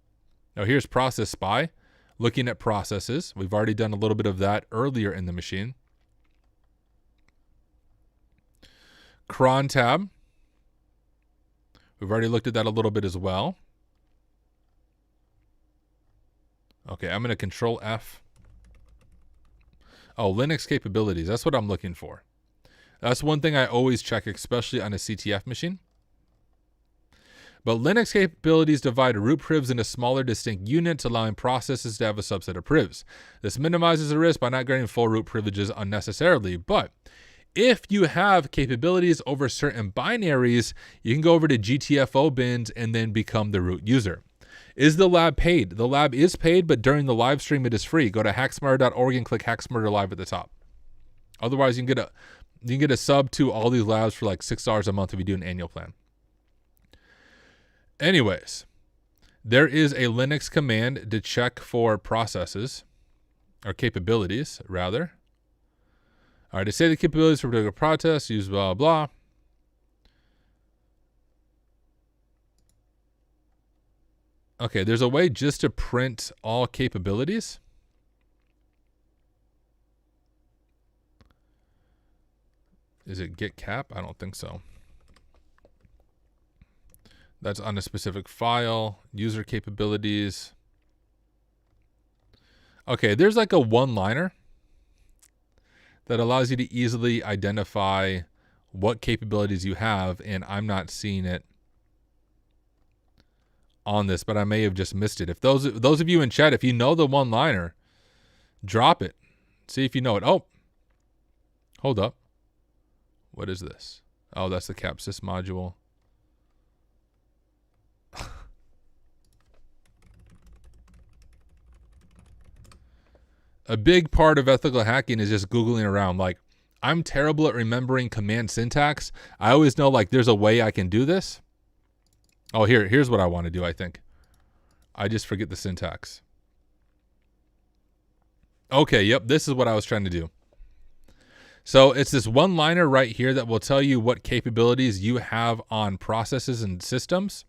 Now, here's process spy, looking at processes. We've already done a little bit of that earlier in the machine. Cron tab. We've already looked at that a little bit as well. Okay, I'm going to control F. Oh, Linux capabilities. That's what I'm looking for. That's one thing I always check, especially on a CTF machine. But Linux capabilities divide root privs into smaller distinct units, allowing processes to have a subset of privs. This minimizes the risk by not granting full root privileges unnecessarily. But if you have capabilities over certain binaries, you can go over to GTFO bins and then become the root user. Is the lab paid? The lab is paid, but during the live stream, it is free. Go to hacksmarter.org and click Hacksmarter Live at the top. Otherwise, you can get a sub to all these labs for like $6 a month if you do an annual plan. Anyways, there is a Linux command to check for processes, or capabilities, rather. All right, to say the capabilities for a particular process, use blah, blah. Okay, there's a way just to print all capabilities. Is it get cap? I don't think so. That's on a specific file. User capabilities. Okay, there's like a one-liner that allows you to easily identify what capabilities you have, and I'm not seeing it on this, but I may have just missed it. If those of you in chat, if you know the one-liner, drop it. See if you know it. Oh, hold up. What is this? Oh, that's the capsys module. A big part of ethical hacking is just Googling around. Like, I'm terrible at remembering command syntax. I always know, like, there's a way I can do this. Oh, here's what I want to do, I think. I just forget the syntax. Okay, yep, this is what I was trying to do. So it's this one-liner right here that will tell you what capabilities you have on processes and systems.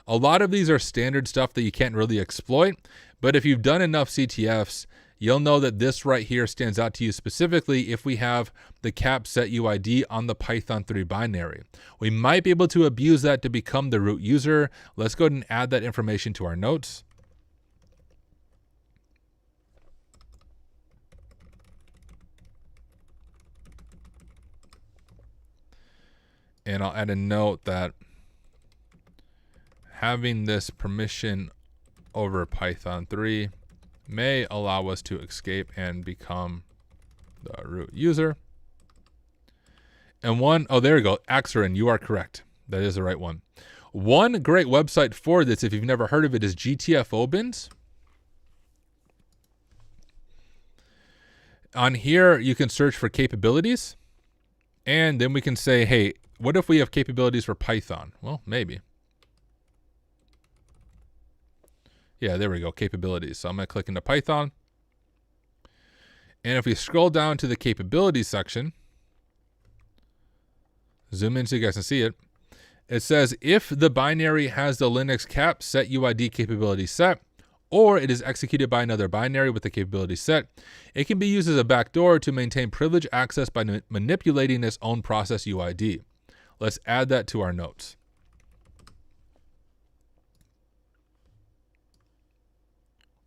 A lot of these are standard stuff that you can't really exploit, but if you've done enough CTFs, you'll know that this right here stands out to you specifically if we have the cap set UID on the Python 3 binary. We might be able to abuse that to become the root user. Let's go ahead and add that information to our notes. And I'll add a note that having this permission over Python 3 may allow us to escape and become the root user. And oh, there we go. Axerin, you are correct. That is the right one. One great website for this, if you've never heard of it, is GTFObins. On here, you can search for capabilities. And then we can say, hey, what if we have capabilities for Python? Well, maybe. Yeah, there we go, capabilities. So I'm going to click into Python. And if we scroll down to the capabilities section, zoom in so you guys can see it. It says if the binary has the Linux cap set UID capability set, or it is executed by another binary with the capability set, it can be used as a backdoor to maintain privileged access by manipulating its own process UID. Let's add that to our notes.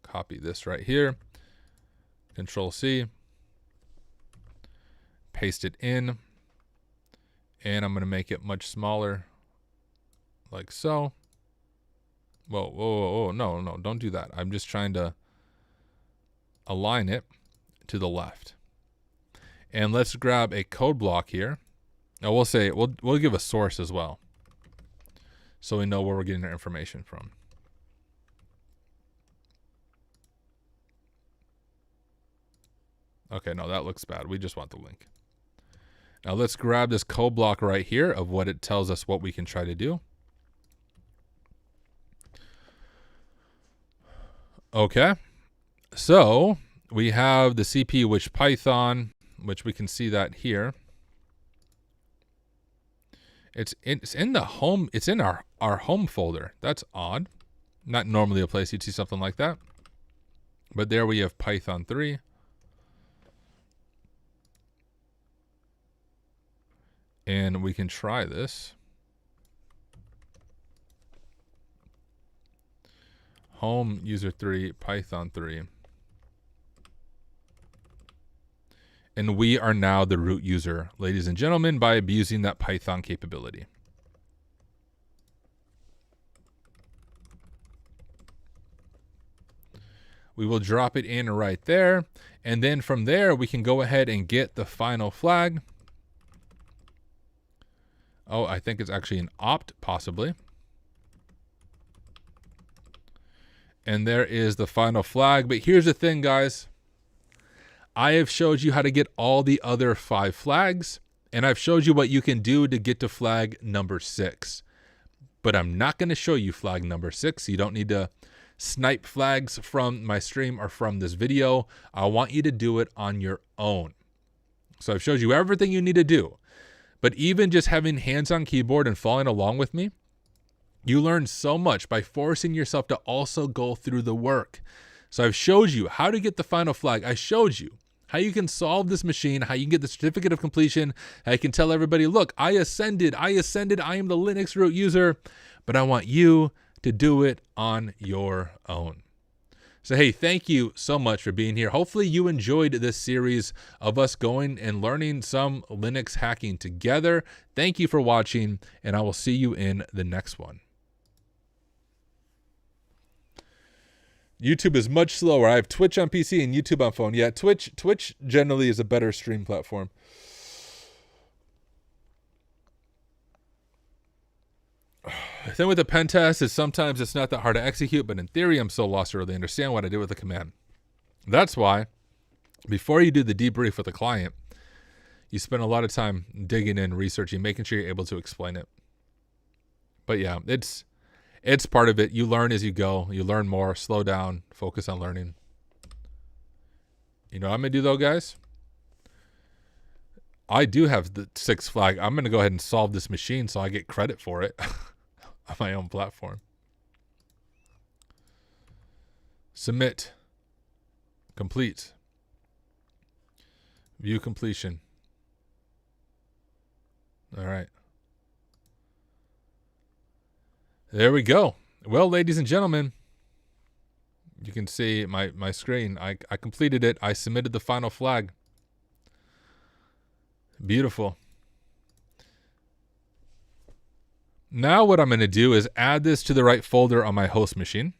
Copy this right here. Control C. Paste it in. And I'm going to make it much smaller. Like so. Whoa, whoa, whoa, no, don't do that. I'm just trying to align it to the left. And let's grab a code block here. Now we'll give a source as well, so we know where we're getting our information from. Okay, no, that looks bad. We just want the link. Now let's grab this code block right here of what it tells us what we can try to do. Okay, so we have the CP which Python, which we can see that here. It's in the home. It's in our home folder. That's odd. Not normally a place you'd see something like that. But there we have Python 3. And we can try this. Home user 3, Python 3. And we are now the root user, ladies and gentlemen, by abusing that Python capability. We will drop it in right there. And then from there, we can go ahead and get the final flag. Oh, I think it's actually an opt, possibly. And there is the final flag. But here's the thing, guys. I have showed you how to get all the other 5 flags, and I've showed you what you can do to get to flag number 6. But I'm not going to show you flag number 6. You don't need to snipe flags from my stream or from this video. I want you to do it on your own. So I've showed you everything you need to do. But even just having hands on keyboard and following along with me, you learn so much by forcing yourself to also go through the work. So I've showed you how to get the final flag. I showed you how you can solve this machine, how you can get the certificate of completion, how you can tell everybody, look, I ascended, I am the Linux root user, but I want you to do it on your own. So, hey, thank you so much for being here. Hopefully you enjoyed this series of us going and learning some Linux hacking together. Thank you for watching, and I will see you in the next one. YouTube is much slower. I have Twitch on PC and YouTube on phone. Yeah, Twitch generally is a better stream platform. The thing with the pen test is sometimes it's not that hard to execute, but in theory, I'm so lost to really understand what I did with the command. That's why before you do the debrief with the client, you spend a lot of time digging in, researching, making sure you're able to explain it. But yeah, it's part of it. You learn as you go. You learn more, slow down, focus on learning. You know what I'm going to do though, guys? I do have the 6 flag. I'm going to go ahead and solve this machine so I get credit for it on my own platform. Submit. Complete. View completion. All right. There we go. Well, ladies and gentlemen, you can see my screen. I completed it. I submitted the final flag. Beautiful. Now what I'm going to do is add this to the right folder on my host machine.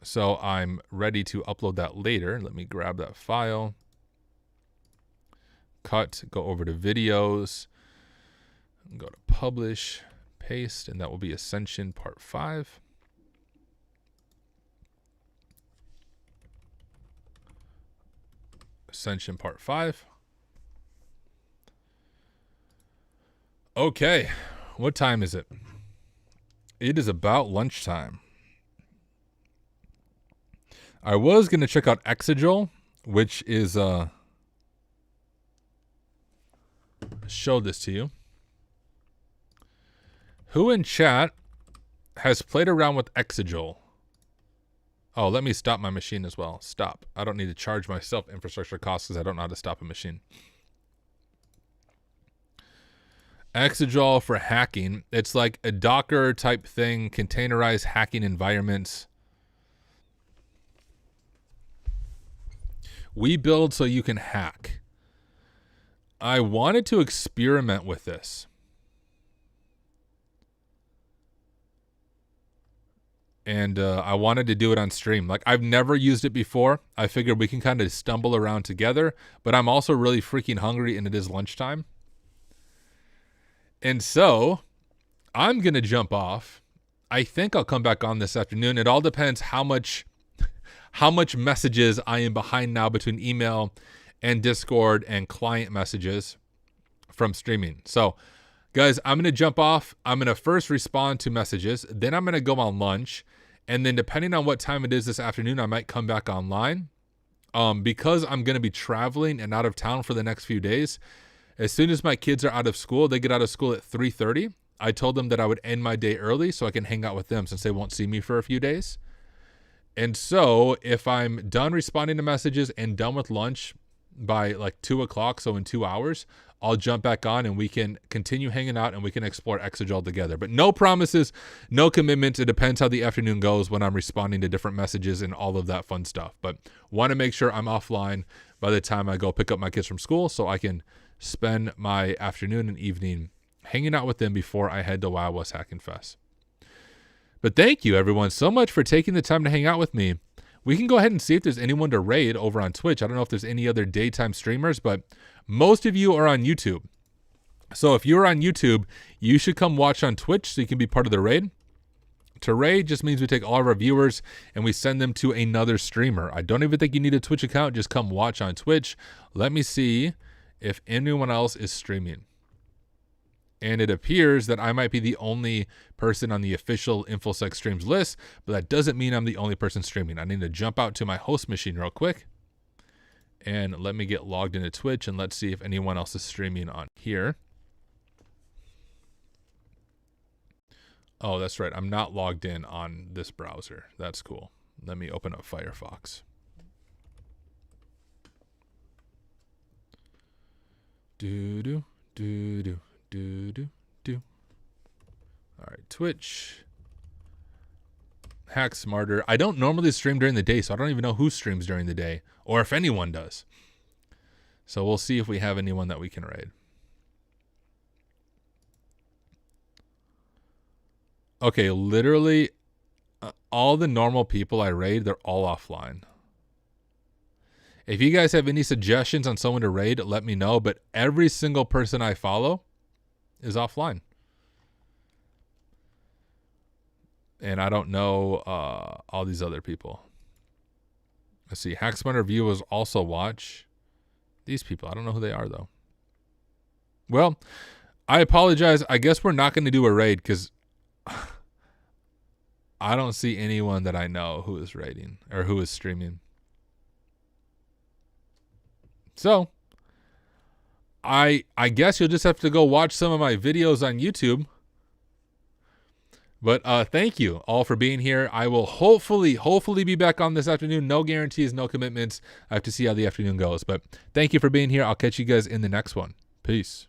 So I'm ready to upload that later. Let me grab that file. Cut, go over to videos, go to publish, paste, and that will be Ascension Part 5. Ascension Part 5. Okay, what time is it? It is about lunchtime. I was going to check out Exegol, which is, show this to you. Who in chat has played around with Exegol? Oh, let me stop my machine as well. Stop. I don't need to charge myself infrastructure costs because I don't know how to stop a machine. Exegol for hacking. It's like a Docker type thing, containerized hacking environments. We build so you can hack. I wanted to experiment with this. And I wanted to do it on stream. Like, I've never used it before. I figured we can kind of stumble around together, but I'm also really freaking hungry and it is lunchtime. And so I'm going to jump off. I think I'll come back on this afternoon. It all depends how much messages I am behind now between email and Discord and client messages from streaming. So guys, I'm going to jump off. I'm going to first respond to messages. Then I'm going to go on lunch. And then depending on what time it is this afternoon, I might come back online. Because I'm going to be traveling and out of town for the next few days. As soon as my kids are out of school, they get out of school at 3:30. I told them that I would end my day early so I can hang out with them since they won't see me for a few days. And so if I'm done responding to messages and done with lunch by like 2 o'clock, so in 2 hours, I'll jump back on and we can continue hanging out and we can explore Exegol together. But no promises, no commitments. It depends how the afternoon goes when I'm responding to different messages and all of that fun stuff. But want to make sure I'm offline by the time I go pick up my kids from school so I can spend my afternoon and evening hanging out with them before I head to Wild West Hacking Fest. But thank you, everyone, so much for taking the time to hang out with me. We can go ahead and see if there's anyone to raid over on Twitch. I don't know if there's any other daytime streamers, but most of you are on YouTube. So if you're on YouTube, you should come watch on Twitch so you can be part of the raid. To raid just means we take all of our viewers and we send them to another streamer. I don't even think you need a Twitch account. Just come watch on Twitch. Let me see if anyone else is streaming. And it appears that I might be the only person on the official InfoSec streams list, but that doesn't mean I'm the only person streaming. I need to jump out to my host machine real quick. And let me get logged into Twitch and let's see if anyone else is streaming on here. Oh, that's right. I'm not logged in on this browser. That's cool. Let me open up Firefox. Do-do, do-do. Do. All right, Twitch. Hack Smarter. I don't normally stream during the day, so I don't even know who streams during the day or if anyone does. So we'll see if we have anyone that we can raid. Okay, literally all the normal people I raid, they're all offline. If you guys have any suggestions on someone to raid, let me know, but every single person I follow is offline. And I don't know all these other people. Let's see. Hacksmarter viewers also watch. These people, I don't know who they are though. Well, I apologize. I guess we're not going to do a raid because I don't see anyone that I know who is raiding or who is streaming. So I guess you'll just have to go watch some of my videos on YouTube. But thank you all for being here. I will hopefully be back on this afternoon. No guarantees, no commitments. I have to see how the afternoon goes. But thank you for being here. I'll catch you guys in the next one. Peace.